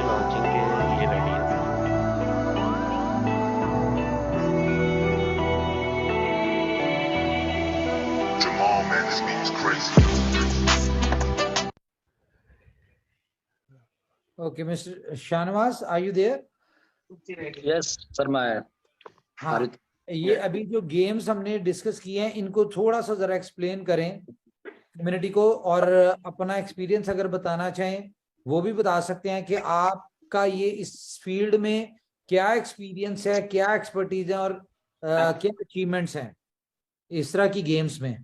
Launching के लिए ready है। Jamal, man, this beat is crazy. Okay, Mr. Shanawaz, are you there? Yes sir मैं हाँ, ये अभी जो गेम्स हमने डिस्कस किए हैं इनको थोड़ा सा जरा एक्सप्लेन करें कम्युनिटी को, और अपना एक्सपीरियंस अगर बताना चाहें वो भी बता सकते हैं कि आपका ये इस फील्ड में क्या एक्सपीरियंस है, क्या एक्सपर्टीज है और क्या अचीवमेंट्स हैं इस तरह की गेम्स में।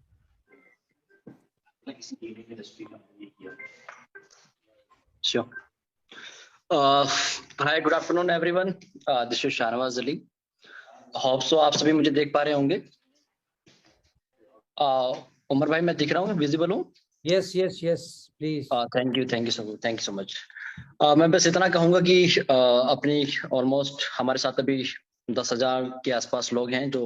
Sure. Hi, good afternoon everyone. This is Shahnawaz Ali. Hope so आप सभी मुझे देख पा रहे होंगे। उमर भाई मैं दिख रहा हूँ, विजिबल हूँ? Yes yes yes please. Thank you so much. मैं बस इतना कहूंगा कि अपनी ऑलमोस्ट हमारे साथ अभी 10,000 के आसपास लोग हैं जो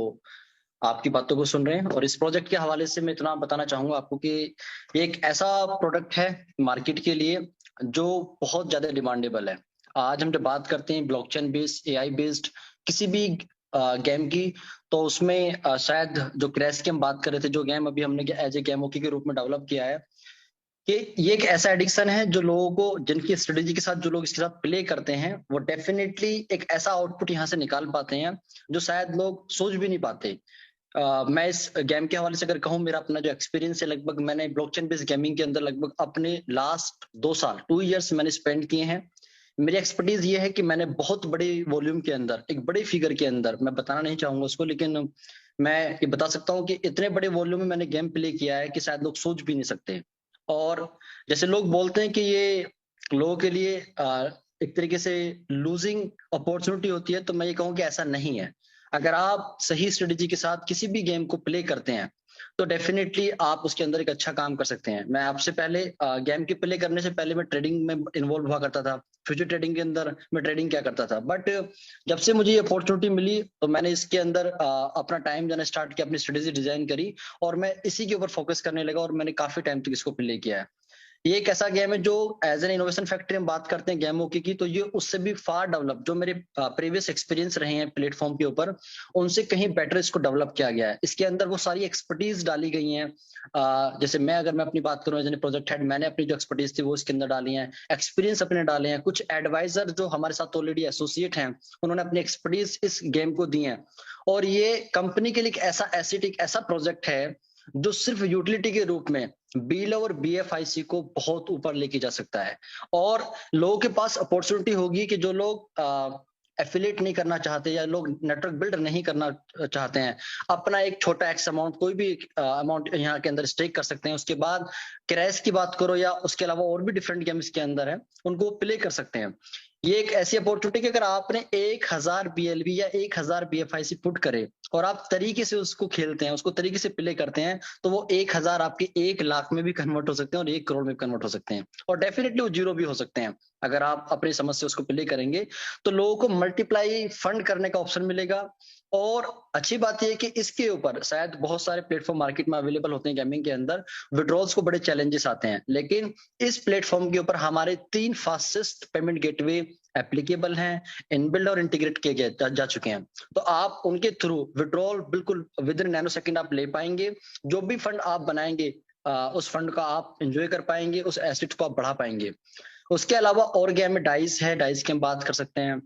आपकी बातों को सुन रहे हैं, और इस प्रोजेक्ट के हवाले से मैं इतना बताना चाहूंगा आपको कि ये एक ऐसा प्रोडक्ट है मार्केट के लिए जो बहुत ज्यादा डिमांडेबल है। आज हम जब बात करते हैं ब्लॉकचेन बेस्ड, एआई बेस्ड किसी भी गेम की, तो उसमें शायद जो क्रैश की हम बात कर रहे थे, जो गेम अभी हमने एज ए गेम ओके के रूप में डेवलप किया है, कि ये एक ऐसा एडिक्शन है जो लोगों को, जिनकी स्ट्रेटेजी के साथ जो लोग इसके साथ प्ले करते हैं, वो डेफिनेटली एक ऐसा आउटपुट यहाँ से निकाल पाते हैं जो शायद लोग सोच भी नहीं पाते। मैं इस गेम के हवाले से अगर कहूँ, मेरा अपना जो एक्सपीरियंस है, लगभग मैंने ब्लॉकचेन बेस्ड गेमिंग के अंदर लगभग अपने लास्ट 2 साल 2 इयर्स मैंने स्पेंड किए हैं। मेरी एक्सपर्टीज ये है कि मैंने बहुत बड़े वॉल्यूम के अंदर, एक बड़े फिगर के अंदर, मैं बताना नहीं चाहूंगा उसको, लेकिन मैं ये बता सकता हूँ कि इतने बड़े वॉल्यूम में मैंने गेम प्ले किया है कि शायद लोग सोच भी नहीं सकते। और जैसे लोग बोलते हैं कि ये लोगों के लिए एक तरीके से लूजिंग अपॉर्चुनिटी होती है, तो मैं ये कहूँ कि ऐसा नहीं है। अगर आप सही स्ट्रेटेजी के साथ किसी भी गेम को प्ले करते हैं तो डेफिनेटली आप उसके अंदर एक अच्छा काम कर सकते हैं। मैं आपसे पहले गेम के प्ले करने से पहले मैं ट्रेडिंग में इन्वॉल्व हुआ करता था। फ्यूचर ट्रेडिंग के अंदर मैं ट्रेडिंग क्या करता था, बट जब से मुझे ये अपॉर्चुनिटी मिली तो मैंने इसके अंदर अपना टाइम देना स्टार्ट किया, अपनी स्ट्रेटेजी डिजाइन करी, और मैं इसी के ऊपर फोकस करने लगा, और मैंने काफी टाइम तक इसको प्ले किया है। ये एक ऐसा गेम है जो एज एन इनोवेशन फैक्ट्री हम बात करते हैं गेम ओके की, तो ये उससे भी फार डेवलप, जो मेरे प्रीवियस एक्सपीरियंस रहे हैं प्लेटफॉर्म के ऊपर, उनसे कहीं बेटर इसको डेवलप किया गया है। इसके अंदर वो सारी एक्सपर्टीज डाली गई हैं। जैसे मैं अपनी बात करूं, एज एन प्रोजेक्ट हेड, मैंने अपनी जो एक्सपर्टीज थी वो इसके अंदर डाली है, एक्सपीरियंस अपने डाले हैं, कुछ एडवाइजर जो हमारे साथ ऑलरेडी एसोसिएट हैं उन्होंने अपनी एक्सपर्टीज इस गेम को दी है। और ये कंपनी के लिए एक ऐसा एसेट, एक ऐसा प्रोजेक्ट है जो सिर्फ यूटिलिटी के रूप में बील और बीएफआईसी को बहुत ऊपर लेके जा सकता है। और लोगों के पास अपॉर्चुनिटी होगी कि जो लोग एफिलिएट नहीं करना चाहते या लोग नेटवर्क बिल्ड नहीं करना चाहते हैं, अपना एक छोटा एक्स अमाउंट, कोई भी अमाउंट यहाँ के अंदर स्टेक कर सकते हैं। उसके बाद क्रैश की बात करो या उसके अलावा और भी डिफरेंट गेम्स के अंदर है, उनको प्ले कर सकते हैं। ये एक ऐसी अपॉर्चुनिटी कि अगर आपने 1000 बीएलबी या 1000 बीएफआईसी पुट करे और आप तरीके से उसको खेलते हैं, उसको तरीके से प्ले करते हैं, तो वो 1000 आपके 1 लाख में भी कन्वर्ट हो सकते हैं और 1 करोड़ में कन्वर्ट हो सकते हैं, और डेफिनेटली वो 0 भी हो सकते हैं। अगर आप अपनी समझ से उसको प्ले करेंगे तो लोगों को मल्टीप्लाई फंड करने का ऑप्शन मिलेगा। और अच्छी बात यह है कि इसके ऊपर शायद बहुत सारे प्लेटफॉर्म मार्केट में अवेलेबल होते हैं गेमिंग के अंदर, विड्रॉल्स को बड़े चैलेंजेस आते हैं, लेकिन इस प्लेटफॉर्म के ऊपर हमारे 3 फास्टेस्ट पेमेंट गेटवे एप्लीकेबल हैं, इनबिल्ड और इंटीग्रेट किए जा चुके हैं। तो आप उनके थ्रू विड्रॉल बिल्कुल विद इन नैनो सेकंड आप ले पाएंगे। जो भी फंड आप बनाएंगे उस फंड का आप एंजॉय कर पाएंगे, उस एसेट को आप बढ़ा पाएंगे। उसके अलावा और गेम में डाइस है, डाइस की हम बात कर सकते हैं।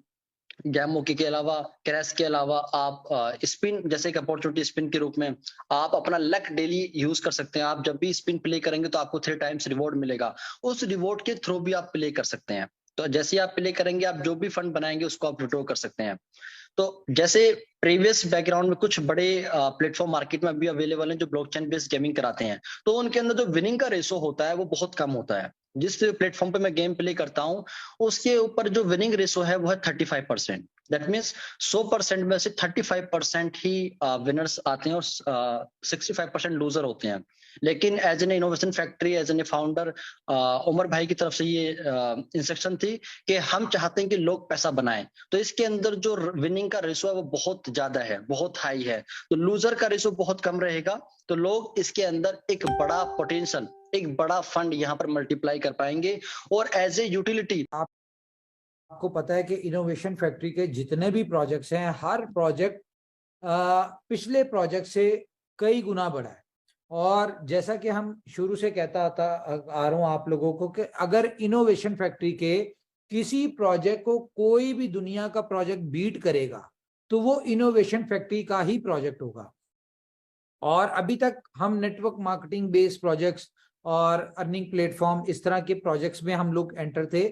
गेम ओके के अलावा, क्रैश के अलावा आप स्पिन जैसे एक अपॉर्चुनिटी स्पिन के रूप में आप अपना लक डेली यूज कर सकते हैं। आप जब भी स्पिन प्ले करेंगे तो आपको 3 टाइम्स रिवॉर्ड मिलेगा, उस रिवॉर्ड के थ्रू भी आप प्ले कर सकते हैं। तो जैसे आप प्ले करेंगे, आप जो भी फंड बनाएंगे उसको आप विड्रॉ कर सकते हैं। तो जैसे प्रीवियस बैकग्राउंड में कुछ बड़े प्लेटफॉर्म मार्केट में भी अवेलेबल हैं जो ब्लॉकचेन बेस्ड गेमिंग कराते हैं, तो उनके अंदर जो विनिंग का रेशो होता है वो बहुत कम होता है। जिस प्लेटफॉर्म पे मैं गेम प्ले करता हूं उसके ऊपर जो विनिंग रेशो है वो है 35%। दैट मीन्स 100% में से 35% ही विनर्स आते हैं और 65% लूजर होते हैं। लेकिन as an innovation factory, as an founder, Umar भाई की तरफ से ये इंस्ट्रक्शन थी कि हम चाहते हैं कि लोग पैसा बनाएं, तो इसके अंदर जो विनिंग का रेशो है वो बहुत ज्यादा है, बहुत हाई है, तो लूजर का रेशो बहुत कम रहेगा। तो लोग इसके अंदर एक बड़ा पोटेंशियल, एक बड़ा फंड यहाँ पर मल्टीप्लाई कर पाएंगे, और एज ए यूटिलिटी आपको पता है कि इनोवेशन फैक्ट्री के जितने भी प्रोजेक्ट्स हैं, हर प्रोजेक्ट पिछले प्रोजेक्ट से कई गुना बड़ा है। और जैसा कि हम शुरू से कहता आ रहा हूं आप लोगों को कि अगर इनोवेशन फैक्ट्री के किसी प्रोजेक्ट को कोई भी दुनिया का प्रोजेक्ट बीट करेगा तो वो इनोवेशन फैक्ट्री का ही प्रोजेक्ट होगा। और अभी तक हम नेटवर्क मार्केटिंग बेस्ड प्रोजेक्ट्स और अर्निंग प्लेटफॉर्म इस तरह के प्रोजेक्ट्स में हम लोग एंटर थे।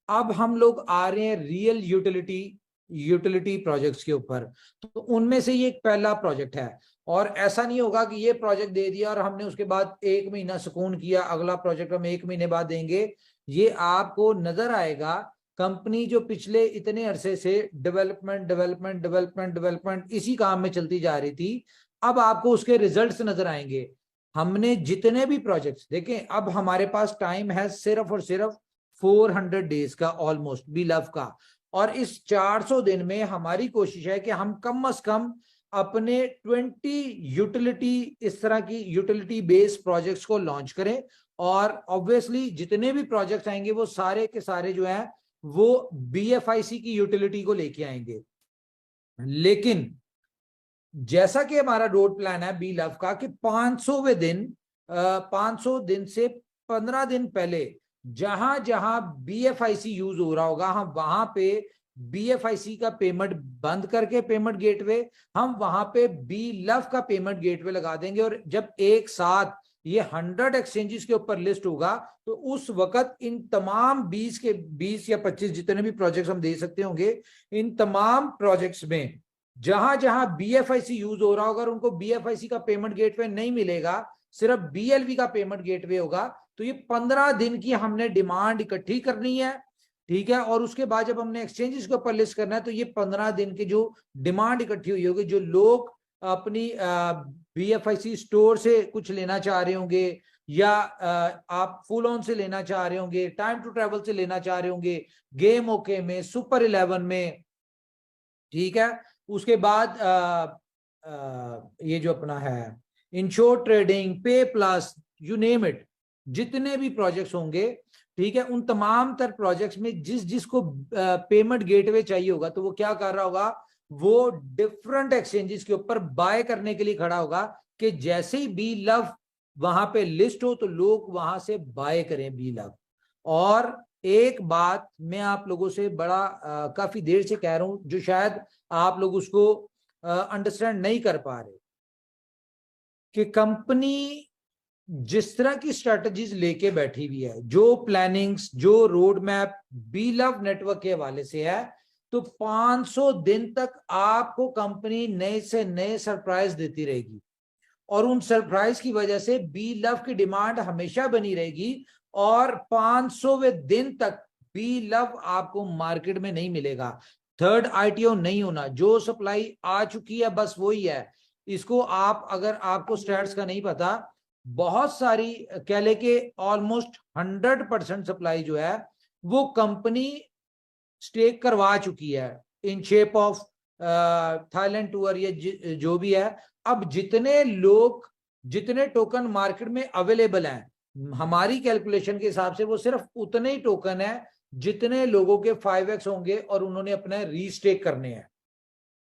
अब हम लोग आ रहे हैं रियल यूटिलिटी प्रोजेक्ट्स के ऊपर। तो उनमें से ये एक पहला प्रोजेक्ट है। और ऐसा नहीं होगा कि ये प्रोजेक्ट दे दिया और हमने उसके बाद 1 महीना सुकून किया, अगला प्रोजेक्ट हम 1 महीने बाद देंगे। ये आपको नजर आएगा कंपनी जो पिछले इतने अरसे से डेवलपमेंट इसी काम में चलती जा रही थी, अब आपको उसके रिजल्ट्स नजर आएंगे। हमने जितने भी प्रोजेक्ट्स देखें, अब हमारे पास टाइम है सिर्फ और सिर्फ 400 डेज का, ऑलमोस्ट बी लव का। और इस 400 दिन में हमारी कोशिश है कि हम कम से कम अपने 20 यूटिलिटी, इस तरह की यूटिलिटी बेस्ड प्रोजेक्ट्स को लॉन्च करें। और ऑब्वियसली जितने भी प्रोजेक्ट्स आएंगे वो सारे के सारे जो है वो BFIC की यूटिलिटी को लेके आएंगे। लेकिन जैसा कि हमारा रोड प्लान है बी लव का कि 500वें दिन 500 दिन से 15 दिन पहले जहां जहां BFIC यूज हो रहा होगा हम वहां पे BFIC का पेमेंट बंद करके पेमेंट गेटवे हम वहां पे बी लव का पेमेंट गेटवे लगा देंगे। और जब एक साथ ये 100 एक्सचेंजेस के ऊपर लिस्ट होगा तो उस वक्त इन तमाम 20 या 25 जितने भी प्रोजेक्ट्स हम दे सकते होंगे, इन तमाम प्रोजेक्ट्स में जहां जहां BFIC यूज हो रहा होगा, उनको BFIC का पेमेंट गेटवे नहीं मिलेगा, सिर्फ BLV का पेमेंट गेटवे होगा। तो ये 15 दिन की हमने डिमांड इकट्ठी करनी है, ठीक है। और उसके बाद जब हमने एक्सचेंजेस के ऊपर लिस्ट करना है तो ये 15 दिन की जो डिमांड इकट्ठी हुई होगी, जो लोग अपनी BFIC स्टोर से कुछ लेना चाह रहे होंगे या आप फुल ऑन से लेना चाह रहे होंगे, टाइम टू ट्रैवल से लेना चाह रहे होंगे, गेम ओके में, सुपर 11 में, ठीक है। उसके बाद ये जो अपना है इंश्योर ट्रेडिंग, पे प्लस, यू नेम इट, जितने भी प्रोजेक्ट्स होंगे, ठीक है, उन तमाम तर प्रोजेक्ट्स में जिसको पेमेंट गेटवे चाहिए होगा तो वो क्या कर रहा होगा, वो डिफरेंट एक्सचेंजेस के ऊपर बाय करने के लिए खड़ा होगा कि जैसे ही बी लव वहां पे लिस्ट हो तो लोग वहां से बाय करें बी लव। और एक बात मैं आप लोगों से बड़ा काफी देर से कह रहा हूं, जो शायद आप लोग उसको अंडरस्टैंड नहीं कर पा रहे, कि कंपनी जिस तरह की स्ट्रेटजीज लेके बैठी हुई है, जो प्लानिंग्स, जो road map B love network के हवाले से है, तो 500 दिन तक आपको कंपनी नए से नए सरप्राइज देती रहेगी। और उन सरप्राइज की वजह से बी लव की डिमांड हमेशा बनी रहेगी। और 500वें दिन तक बी लव आपको मार्केट में नहीं मिलेगा। थर्ड ITO नहीं होना, जो सप्लाई आ चुकी है बस वही है। इसको आप, अगर आपको स्टैट्स का नहीं पता, बहुत सारी कह ले के ऑलमोस्ट 100% सप्लाई जो है वो कंपनी स्टेक करवा चुकी है in shape of Thailand tour या जो भी है। अब जितने टोकन मार्केट में अवेलेबल हैं, हमारी कैलकुलेशन के हिसाब से वो सिर्फ उतने ही टोकन है जितने लोगों के 5x होंगे और उन्होंने अपने रीस्टेक करने हैं।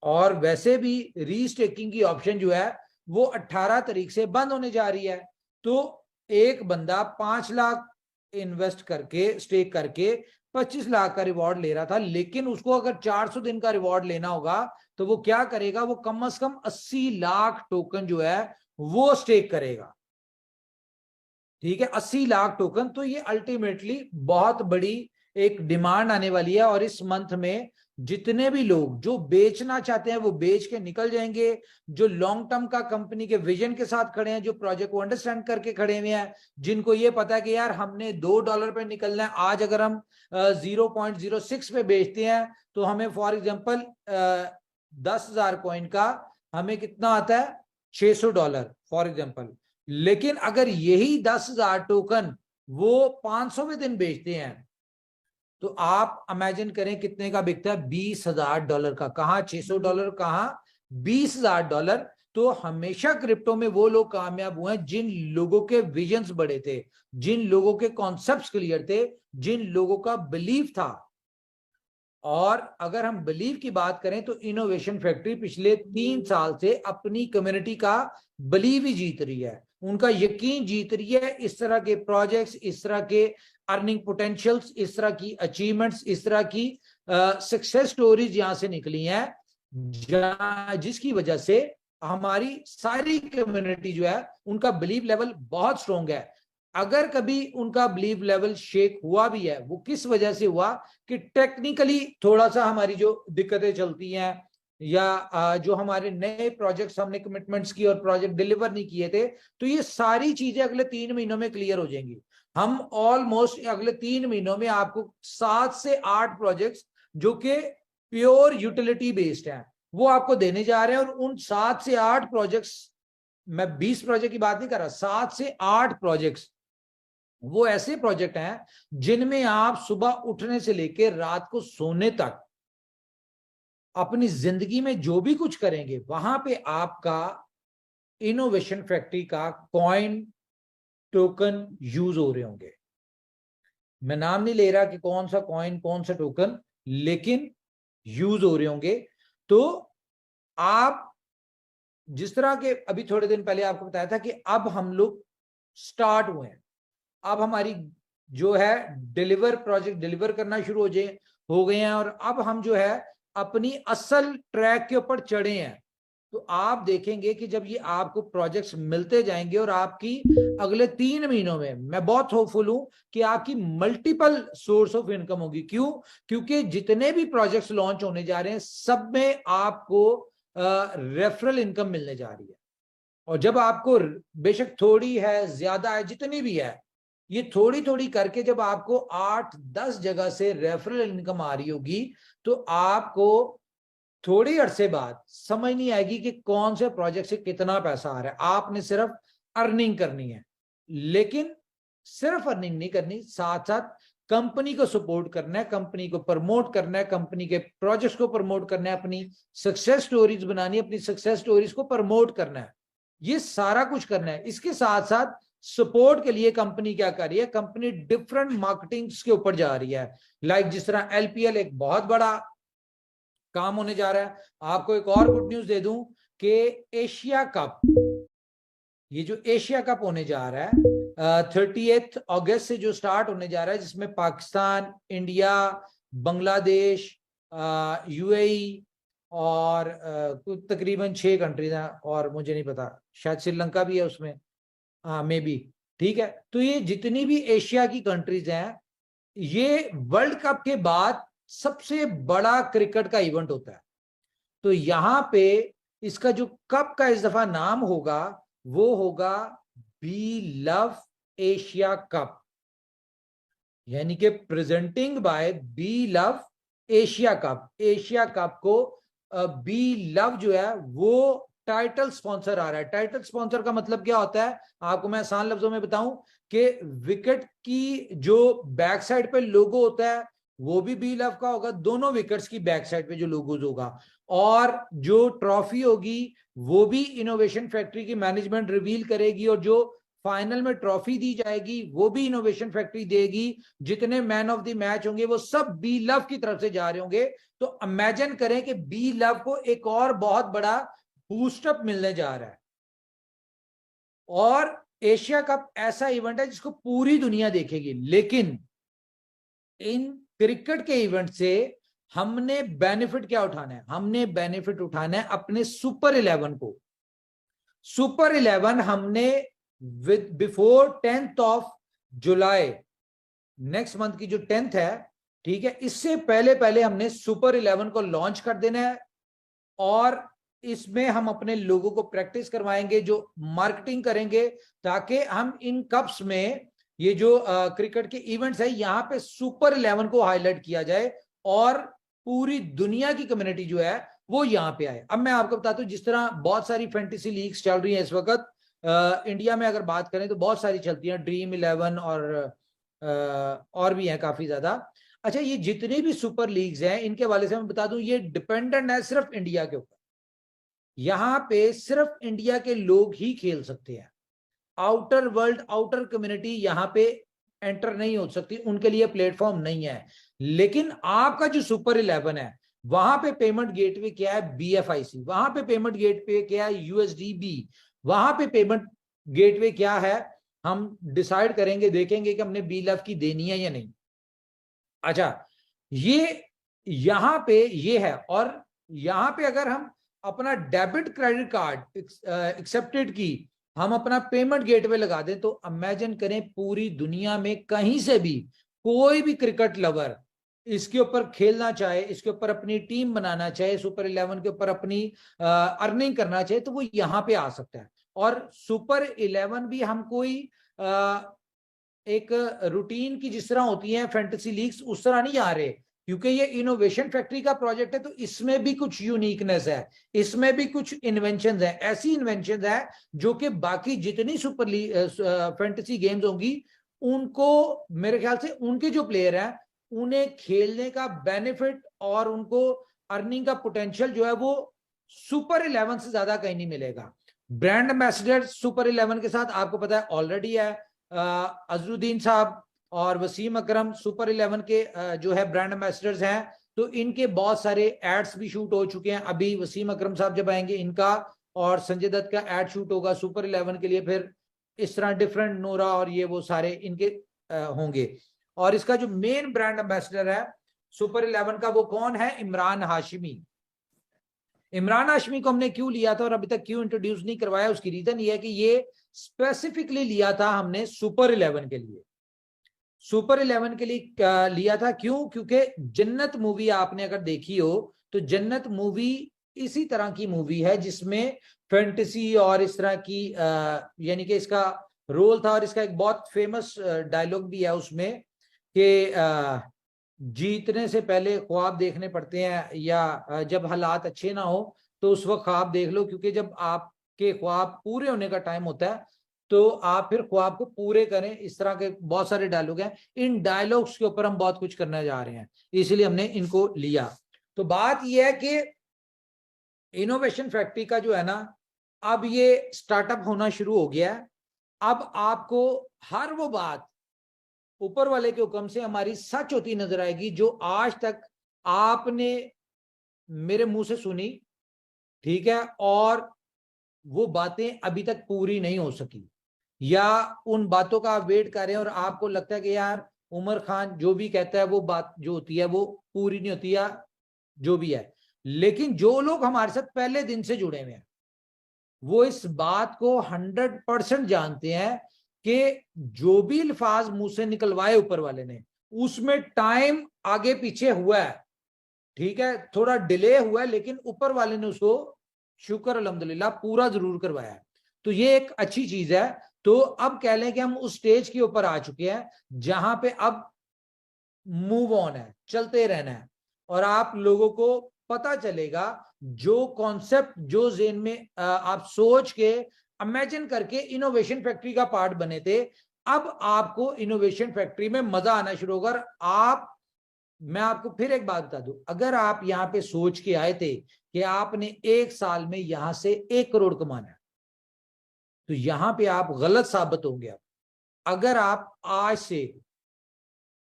और वैसे भी रीस्टेकिंग की ऑप्शन जो है वो 18 तारीख से बंद होने जा रही है। तो एक बंदा 5 लाख इन्वेस्ट करके, स्टेक करके 25 लाख का रिवॉर्ड ले रहा था, लेकिन उसको अगर 400 दिन का रिवॉर्ड लेना होगा तो वो क्या करेगा, वो कम से कम 80 लाख टोकन जो है वो स्टेक करेगा, ठीक है, 80 लाख टोकन। तो ये अल्टीमेटली बहुत बड़ी एक डिमांड आने वाली है। और इस मंथ में जितने भी लोग जो बेचना चाहते हैं वो बेच के निकल जाएंगे, जो लॉन्ग टर्म का कंपनी के विजन के साथ खड़े हैं, जो प्रोजेक्ट को अंडरस्टैंड करके खड़े हुए हैं, जिनको ये पता है कि यार हमने $2 पे निकलना है, आज अगर हम 0.06 पे बेचते हैं तो हमें फॉर एग्जांपल 10,000 कॉइन का हमें कितना आता है, $600 फॉर एग्जांपल। लेकिन अगर यही 10,000 टोकन वो 500वें दिन बेचते हैं तो आप इमेजिन करें कितने का बिकता है, $20,000 का। कहां $600, कहां $20,000। तो हमेशा क्रिप्टो में वो लोग कामयाब हुए हैं जिन लोगों के विजन्स बड़े थे, जिन लोगों के कॉन्सेप्ट्स क्लियर थे, जिन लोगों का बिलीफ था। और अगर हम बिलीव की बात करें तो इनोवेशन फैक्ट्री पिछले 3 साल से अपनी कम्युनिटी का बिलीव ही जीत रही है, उनका यकीन जीत रही है। इस तरह के प्रोजेक्ट्स, इस तरह के अर्निंग पोटेंशियल्स, इस तरह की अचीवमेंट्स, इस तरह की सक्सेस स्टोरीज यहां से निकली हैं, जिसकी वजह से हमारी सारी कम्युनिटी जो है उनका बिलीव लेवल बहुत स्ट्रोंग है। अगर कभी उनका बिलीव लेवल शेक हुआ भी है, वो किस वजह से हुआ कि टेक्निकली थोड़ा सा हमारी जो दिक्कतें चलती हैं, या जो हमारे नए प्रोजेक्ट्स हमने कमिटमेंट्स की और प्रोजेक्ट डिलीवर नहीं किए थे, तो ये सारी चीजें अगले 3 महीनों में क्लियर हो जाएंगी। हम ऑलमोस्ट अगले 3 महीनों में आपको 7 से 8 प्रोजेक्ट्स जो कि प्योर यूटिलिटी बेस्ड हैं वो आपको देने जा रहे हैं। और उन 7 से 8 प्रोजेक्ट्स, मैं 20 प्रोजेक्ट की बात नहीं कर रहा, 7 से 8 प्रोजेक्ट्स वो ऐसे प्रोजेक्ट हैं जिनमें आप सुबह उठने से लेकर रात को सोने तक अपनी जिंदगी में जो भी कुछ करेंगे वहां पे आपका इनोवेशन फैक्ट्री का कॉइन टोकन यूज हो रहे होंगे। मैं नाम नहीं ले रहा कि कौन सा कॉइन कौन सा टोकन, लेकिन यूज हो रहे होंगे। तो आप जिस तरह के अभी थोड़े दिन पहले आपको बताया था कि अब हम लोग स्टार्ट हुए हैं, अब हमारी जो है प्रोजेक्ट डिलीवर करना शुरू हो गए हैं, और अब हम जो है अपनी असल ट्रैक के ऊपर चढ़े हैं। तो आप देखेंगे कि जब ये आपको प्रोजेक्ट्स मिलते जाएंगे और आपकी अगले 3 महीनों में मैं बहुत होपफुल हूं कि आपकी मल्टीपल सोर्स ऑफ इनकम होगी। क्यों? क्योंकि जितने भी प्रोजेक्ट्स लॉन्च होने जा रहे हैं सब में आपको रेफरल इनकम मिलने जा रही है। और जब आपको बेशक थोड़ी है ज्यादा है जितनी भी है, ये थोड़ी थोड़ी करके जब आपको 8-10 जगह से रेफरल इनकम आ रही होगी तो आपको थोड़ी अरसे बाद समझ नहीं आएगी कि कौन से प्रोजेक्ट से कितना पैसा आ रहा है। आपने सिर्फ अर्निंग करनी है, लेकिन सिर्फ अर्निंग नहीं करनी, साथ साथ कंपनी को सपोर्ट करना है, कंपनी को प्रमोट करना है, कंपनी के प्रोजेक्ट्स को प्रमोट करना है, अपनी सक्सेस स्टोरीज बनानी है, अपनी सक्सेस स्टोरीज को प्रमोट करना है, ये सारा कुछ करना है। इसके साथ साथ सपोर्ट के लिए कंपनी क्या कर रही है, कंपनी डिफरेंट मार्केटिंग के ऊपर जा रही है। लाइक जिस तरह LPL एक बहुत बड़ा काम होने जा रहा है। आपको एक और गुड न्यूज दे दूं कि एशिया कप, ये जो एशिया कप होने जा रहा है 30 अगस्त से जो स्टार्ट होने जा रहा है, जिसमें पाकिस्तान, इंडिया, बांग्लादेश, UAE और तकरीबन 6 कंट्रीज हैं, और मुझे नहीं पता शायद श्रीलंका भी है उसमें, मे बी, ठीक है। तो ये जितनी भी एशिया की कंट्रीज हैं, ये वर्ल्ड कप के बाद सबसे बड़ा क्रिकेट का इवेंट होता है। तो यहां पे इसका जो कप का इस दफा नाम होगा वो होगा बी लव एशिया कप, यानी कि presenting by B love Asia Cup. Asia Cup को बी लव जो है वो टाइटल स्पॉन्सर आ रहा है। टाइटल स्पॉन्सर का मतलब क्या होता है, आपको मैं आसान लफ्जों में बताऊं कि विकेट की जो बैक साइड पे लोगो होता है वो भी बी लव का होगा, दोनों विकेट्स की बैक साइड पे जो लोगोज होगा, और जो ट्रॉफी होगी वो भी इनोवेशन फैक्ट्री की मैनेजमेंट रिवील करेगी, और जो फाइनल में ट्रॉफी दी जाएगी वो भी इनोवेशन फैक्ट्री देगी। जितने मैन ऑफ द मैच होंगे वो सब बी लव की तरफ से जा रहे होंगे। तो इमेजिन करें कि बी लव को एक और बहुत बड़ा बूस्टअप मिलने जा रहा है। और एशिया कप ऐसा इवेंट है जिसको पूरी दुनिया देखेगी, लेकिन इन क्रिकेट के इवेंट से हमने बेनिफिट क्या उठाना है, हमने बेनिफिट उठाना है अपने सुपर 11 को। सुपर 11 हमने before 10th of July, next month की जो 10th है, ठीक है, इससे पहले पहले हमने सुपर 11 को लॉन्च कर देना है। और इसमें हम अपने लोगों को प्रैक्टिस करवाएंगे, जो मार्केटिंग करेंगे, ताकि हम इन कप्स में ये जो क्रिकेट के इवेंट्स है यहाँ पे सुपर 11 को हाईलाइट किया जाए और पूरी दुनिया की कम्युनिटी जो है वो यहाँ पे आए। अब मैं आपको बताता हूँ, जिस तरह बहुत सारी फैंटेसी लीग्स चल रही हैं इस वक्त इंडिया में, अगर बात करें तो बहुत सारी चलती हैं, ड्रीम 11 और भी हैं काफी ज्यादा। अच्छा, ये जितनी भी सुपर लीग्स हैं इनके वाले से मैं बता दूं, ये डिपेंडेंट है सिर्फ इंडिया के ऊपर। यहाँ पे सिर्फ इंडिया के लोग ही खेल सकते हैं। आउटर वर्ल्ड, आउटर कम्युनिटी यहाँ पे एंटर नहीं हो सकती, उनके लिए प्लेटफॉर्म नहीं है। लेकिन आपका जो सुपर 11 है वहां पे पेमेंट गेटवे क्या है, BFIC, वहां पे पेमेंट गेटवे क्या है, USDB, वहां पे पेमेंट गेटवे क्या है, हम डिसाइड करेंगे, देखेंगे कि हमने BLF की देनी है या नहीं। अच्छा, ये यहां पे ये है, और यहां पे अगर हम अपना डेबिट क्रेडिट कार्ड एक्सेप्टेड की हम अपना पेमेंट गेटवे लगा दें, तो इमेजिन करें पूरी दुनिया में कहीं से भी कोई भी क्रिकेट लवर इसके ऊपर खेलना चाहे, इसके ऊपर अपनी टीम बनाना चाहे, सुपर 11 के ऊपर अपनी अर्निंग करना चाहे, तो वो यहाँ पे आ सकता है। और सुपर 11 भी हम कोई एक रूटीन की जिस तरह होती है फैंटेसी लीग्स उस तरह नहीं आ रहे, क्योंकि ये इनोवेशन फैक्ट्री का प्रोजेक्ट है, तो इसमें भी कुछ यूनिकनेस है, इसमें भी कुछ इन्वेंशन है, ऐसी इन्वेंशन है जो कि बाकी जितनी सुपर फैंटेसी गेम्स होंगी उनको, मेरे ख्याल से उनके जो प्लेयर हैं उन्हें खेलने का बेनिफिट और उनको अर्निंग का पोटेंशियल जो है वो सुपर 11 से ज्यादा कहीं नहीं मिलेगा। ब्रांड एम्बेसडर सुपर 11 के साथ आपको पता है ऑलरेडी है, अजरुद्दीन साहब और वसीम अकरम सुपर 11 के जो है ब्रांड एम्बेसडर्स हैं, तो इनके बहुत सारे एड्स भी शूट हो चुके हैं। अभी वसीम अकरम साहब जब आएंगे इनका और संजय दत्त का एड शूट होगा सुपर 11 के लिए, फिर इस तरह डिफरेंट नोरा और ये वो सारे इनके होंगे। और इसका जो मेन ब्रांड एम्बेसडर है सुपर 11 का वो कौन है, इमरान हाशमी। इमरान हाशमी को हमने क्यों लिया था और अभी तक क्यों इंट्रोड्यूस नहीं करवाया, उसकी रीजन ये है कि ये स्पेसिफिकली लिया था हमने सुपर 11 के लिए। सुपर 11 के लिए लिया था, क्यों? क्योंकि जन्नत मूवी आपने अगर देखी हो तो जन्नत मूवी इसी तरह की मूवी है जिसमें फैंटेसी और इस तरह की यानी कि इसका रोल था। और इसका एक बहुत फेमस डायलॉग भी है उसमें कि जीतने से पहले ख्वाब देखने पड़ते हैं, या जब हालात अच्छे ना हो तो उस वक्त ख्वाब देख लो, क्योंकि जब आपके ख्वाब पूरे होने का टाइम होता है तो आप फिर ख्वाब को पूरे करें। इस तरह के बहुत सारे डायलॉग हैं, इन डायलॉग्स के ऊपर हम बहुत कुछ करने जा रहे हैं, इसलिए हमने इनको लिया। तो बात यह है कि इनोवेशन फैक्ट्री का जो है ना, अब ये स्टार्टअप होना शुरू हो गया है। अब आपको हर वो बात ऊपर वाले के हुक्म से हमारी सच होती नजर आएगी जो आज तक आपने मेरे मुंह से सुनी, ठीक है, और वो बातें अभी तक पूरी नहीं हो सकी, या उन बातों का आप वेट कर रहे हैं और आपको लगता है कि यार उमर खान जो भी कहता है वो बात जो होती है वो पूरी नहीं होती, या जो भी है। लेकिन जो लोग हमारे साथ पहले दिन से जुड़े हुए हैं वो इस बात को 100% जानते हैं कि जो भी अल्फाज मुंह से निकलवाए ऊपर वाले ने उसमें टाइम आगे पीछे हुआ है, ठीक है, थोड़ा डिले हुआ है, लेकिन ऊपर वाले ने उसको शुक्र अल्हम्दुलिल्लाह पूरा जरूर करवाया है। तो ये एक अच्छी चीज है। तो अब कह लें कि हम उस स्टेज के ऊपर आ चुके हैं जहां पे अब मूव ऑन है, चलते रहना है, और आप लोगों को पता चलेगा जो कॉन्सेप्ट जो ज़हन में आप सोच के इमेजिन करके इनोवेशन फैक्ट्री का पार्ट बने थे, अब आपको इनोवेशन फैक्ट्री में मजा आना शुरू होगा। मैं आपको फिर एक बात बता दूं, अगर आप यहाँ पे सोच के आए थे कि आपने 1 साल में यहां से 1 करोड़ कमाना है, तो यहां पे आप गलत साबित होंगे। अगर आप आज से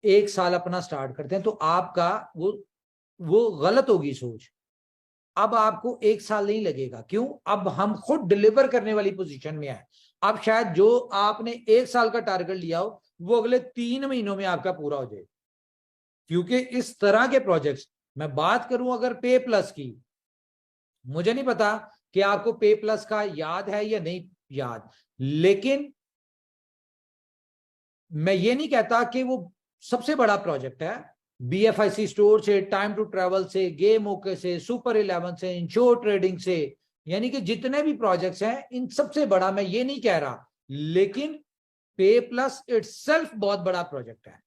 1 साल अपना स्टार्ट करते हैं तो आपका वो गलत होगी सोच। अब आपको 1 साल नहीं लगेगा, क्यों? अब हम खुद डिलीवर करने वाली पोजीशन में है। अब शायद जो आपने 1 साल का टारगेट लिया हो वो अगले 3 महीनों में आपका पूरा हो जाए, क्योंकि इस तरह के प्रोजेक्ट्स, मैं बात करूं अगर पे प्लस की, मुझे नहीं पता कि आपको पे प्लस का याद है या नहीं याद, लेकिन मैं ये नहीं कहता कि वो सबसे बड़ा प्रोजेक्ट है। BFIC स्टोर से, टाइम टू ट्रेवल से, गेम ओके से, सुपर 11 से, इंश्योर ट्रेडिंग से, यानी कि जितने भी प्रोजेक्ट्स हैं इन सबसे बड़ा मैं ये नहीं कह रहा, लेकिन पे प्लस इटसेल्फ बहुत बड़ा प्रोजेक्ट है।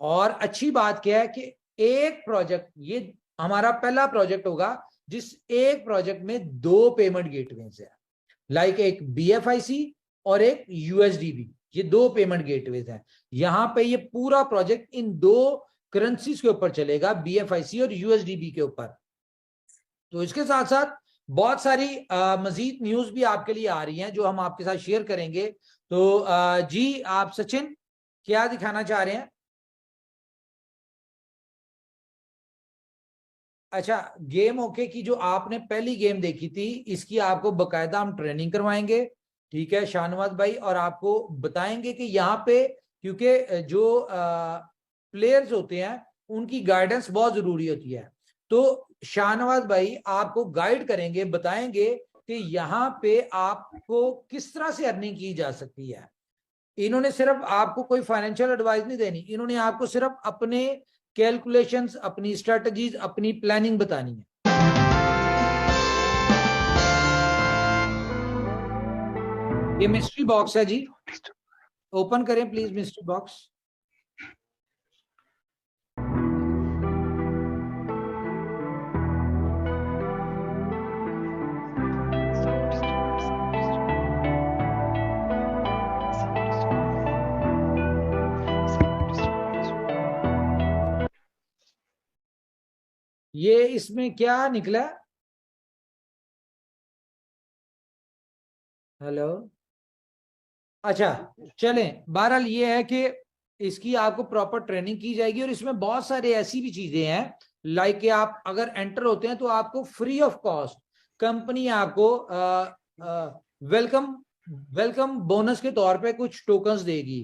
और अच्छी बात क्या है कि एक प्रोजेक्ट, ये हमारा पहला प्रोजेक्ट होगा जिस एक प्रोजेक्ट में 2 पेमेंट गेटवेज है, लाइक एक BFIC और एक USDB, ये 2 पेमेंट गेटवेज हैं। यहां पे ये पूरा प्रोजेक्ट इन 2 करेंसीज के ऊपर चलेगा, BFIC और USDB के ऊपर। तो इसके साथ साथ बहुत सारी मजीद न्यूज भी आपके लिए आ रही हैं जो हम आपके साथ शेयर करेंगे। तो जी आप सचिन क्या दिखाना चाह रहे हैं? अच्छा, गेम ओके की जो आपने पहली गेम देखी थी, इसकी आपको बकायदा हम ट्रेनिंग करवाएंगे, ठीक है शाहनवाज भाई, और आपको बताएंगे कि यहाँ पे क्योंकि जो प्लेयर्स होते हैं उनकी गाइडेंस बहुत जरूरी होती है। तो शाहनवाज भाई आपको गाइड करेंगे, बताएंगे कि यहाँ पे आपको किस तरह से अर्निंग की जा सकती है। इन्होंने सिर्फ आपको कोई फाइनेंशियल एडवाइस नहीं देनी, इन्होंने आपको सिर्फ अपने कैलकुलेशंस, अपनी स्ट्रेटजीज, अपनी प्लानिंग बतानी है। ये मिस्ट्री बॉक्स है जी, ओपन करें प्लीज मिस्ट्री बॉक्स। ये इसमें क्या निकला? हेलो, अच्छा चलें, बहरहाल ये है कि इसकी आपको प्रॉपर ट्रेनिंग की जाएगी, और इसमें बहुत सारे ऐसी भी चीजें हैं लाइक कि आप अगर एंटर होते हैं तो आपको फ्री ऑफ कॉस्ट कंपनी आपको वेलकम बोनस के तौर पे कुछ टोकन्स देगी,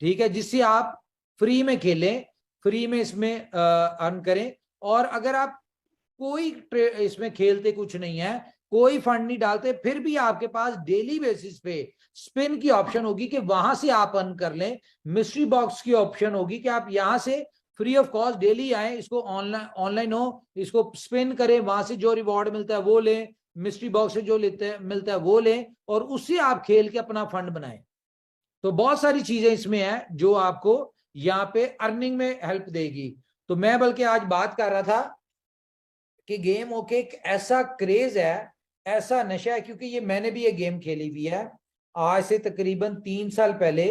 ठीक है, जिससे आप फ्री में खेलें, फ्री में इसमें अर्न करें। और अगर आप कोई इसमें खेलते कुछ नहीं है, कोई फंड नहीं डालते, फिर भी आपके पास डेली बेसिस पे स्पिन की ऑप्शन होगी कि वहां से आप अर्न कर लें। मिस्ट्री बॉक्स की ऑप्शन होगी कि आप यहां से फ्री ऑफ कॉस्ट डेली आए, इसको ऑनलाइन हो, इसको स्पिन करें, वहां से जो रिवॉर्ड मिलता है वो लें, मिस्ट्री बॉक्स से जो मिलता है वो लें, और उससे आप खेल के अपना फंड बनाएं। तो बहुत सारी चीजें इसमें है जो आपको यहाँ पे अर्निंग में हेल्प देगी। तो मैं बल्कि आज बात कर रहा था कि गेम ओके एक ऐसा क्रेज है, ऐसा नशा है, क्योंकि ये मैंने भी ये गेम खेली हुई है आज से तकरीबन 3 साल पहले।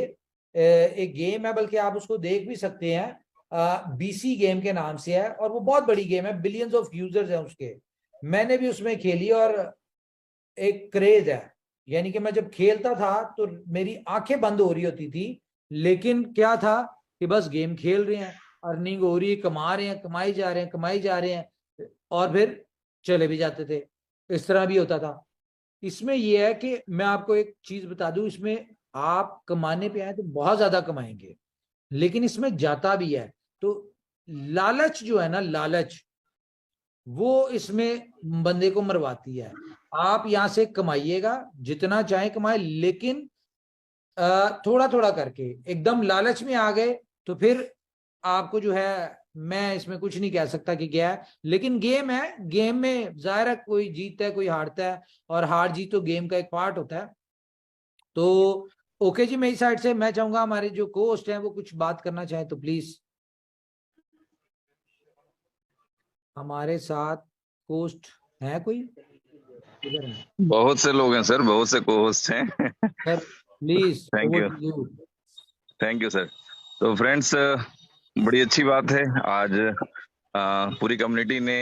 एक गेम है, बल्कि आप उसको देख भी सकते हैं, बीसी गेम के नाम से है, और वो बहुत बड़ी गेम है, बिलियंस ऑफ यूजर्स हैं उसके। मैंने भी उसमें खेली और एक क्रेज है, यानी कि मैं जब खेलता था तो मेरी आंखें बंद हो रही होती थी, लेकिन क्या था कि बस गेम खेल रहे हैं, अर्निंग हो रही है, कमा रहे हैं, कमाई जा रहे हैं, कमाई जा रहे हैं, और फिर चले भी जाते थे। इस तरह भी होता था। इसमें यह है कि मैं आपको एक चीज बता दूं, इसमें आप कमाने पे आए तो बहुत ज्यादा कमाएंगे, लेकिन इसमें जाता भी है। तो लालच जो है ना, लालच वो इसमें बंदे को मरवाती है। आप यहां से कमाइएगा, जितना चाहे कमाए, लेकिन थोड़ा थोड़ा करके। एकदम लालच में आ गए तो फिर आपको जो है, मैं इसमें कुछ नहीं कह सकता कि क्या है, लेकिन गेम है, गेम में जाहिर है कोई जीतता है कोई हारता है, और हार जीत तो गेम का एक पार्ट होता है। तो ओके जी, मेरी साइड से मैं चाहूंगा हमारे जो कोस्ट हैं वो कुछ बात करना चाहे तो प्लीज। हमारे साथ कोस्ट है कोई? इधर है बहुत से लोग हैं सर, बहुत से को-होस्ट हैं। Sir, please. Thank you sir. तो फ्रेंड्स, बड़ी अच्छी बात है आज पूरी कम्युनिटी ने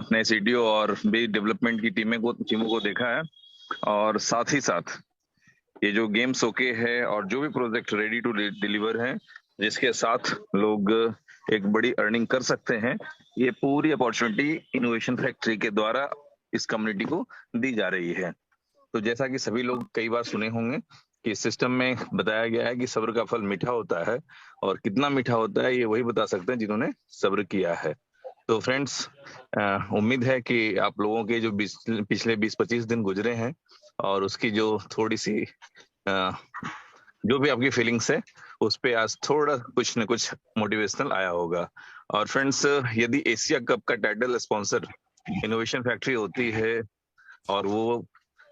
नए सीटीओ और भी डेवलपमेंट की टीमों को देखा है, और साथ ही साथ ये जो गेम्स ओके है और जो भी प्रोजेक्ट रेडी टू डिलीवर है, जिसके साथ लोग एक बड़ी अर्निंग कर सकते हैं, ये पूरी अपॉर्चुनिटी इनोवेशन फैक्ट्री के द्वारा इस कम्युनिटी को दी जा रही है। तो जैसा कि सभी लोग कई बार सुने होंगे कि सिस्टम में बताया गया है कि सब्र का फल मीठा होता है, और कितना मीठा होता है ये वही बता सकते हैं जिन्होंने सब्र किया है। तो फ्रेंड्स, उम्मीद है कि आप लोगों के जो पिछले 20-25 दिन गुजरे हैं, और उसकी जो थोड़ी सी जो भी आपकी फीलिंग्स है, उस पे आज थोड़ा कुछ न कुछ मोटिवेशनल आया होगा। और फ्रेंड्स, यदि एशिया कप का टाइटल स्पॉन्सर इनोवेशन फैक्ट्री होती है, और वो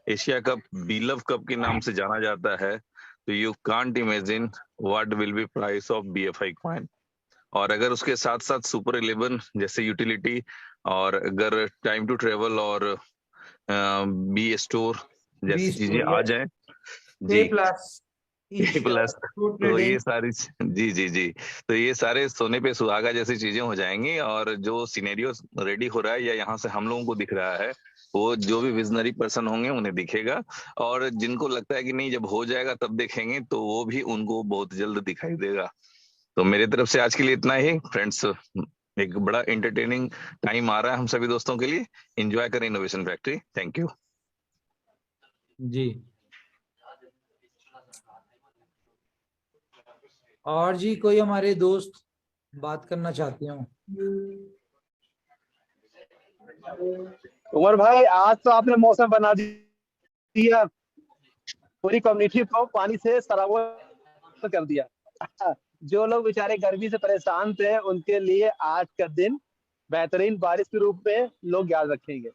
एशिया कप बीलव कप के नाम से जाना जाता है, तो you can't imagine what will be price of BFI coin. और अगर उसके साथ साथ सुपर 11 जैसे यूटिलिटी, और अगर टाइम टू ट्रेवल और बी स्टोर जैसी चीजें आ जाए जी, प्लस, तो ये सारी जी, तो ये सारे सोने पे सुहागा जैसी चीजें हो जाएंगी। और जो सिनेरियो रेडी हो रहा है या यहाँ से हम लोगों को दिख रहा है, वो जो भी विजनरी पर्सन होंगे उन्हें दिखेगा, और जिनको लगता है कि नहीं जब हो जाएगा तब देखेंगे, तो वो भी उनको बहुत जल्द दिखाई देगा। तो मेरे तरफ से आज के लिए इतना ही फ्रेंड्स। एक बड़ा एंटरटेनिंग टाइम आ रहा है हम सभी दोस्तों के लिए। एंजॉय करें इनोवेशन फैक्ट्री। थैंक यू जी। और जी कोई हमारे दोस्त बात करना चाहते हो? उमर भाई, आज तो आपने मौसम बना दिया, पूरी कम्युनिटी को पानी से सराबोर कर दिया। जो लोग बेचारे गर्मी से परेशान थे उनके लिए आज का दिन बेहतरीन बारिश के रूप में लोग याद रखेंगे।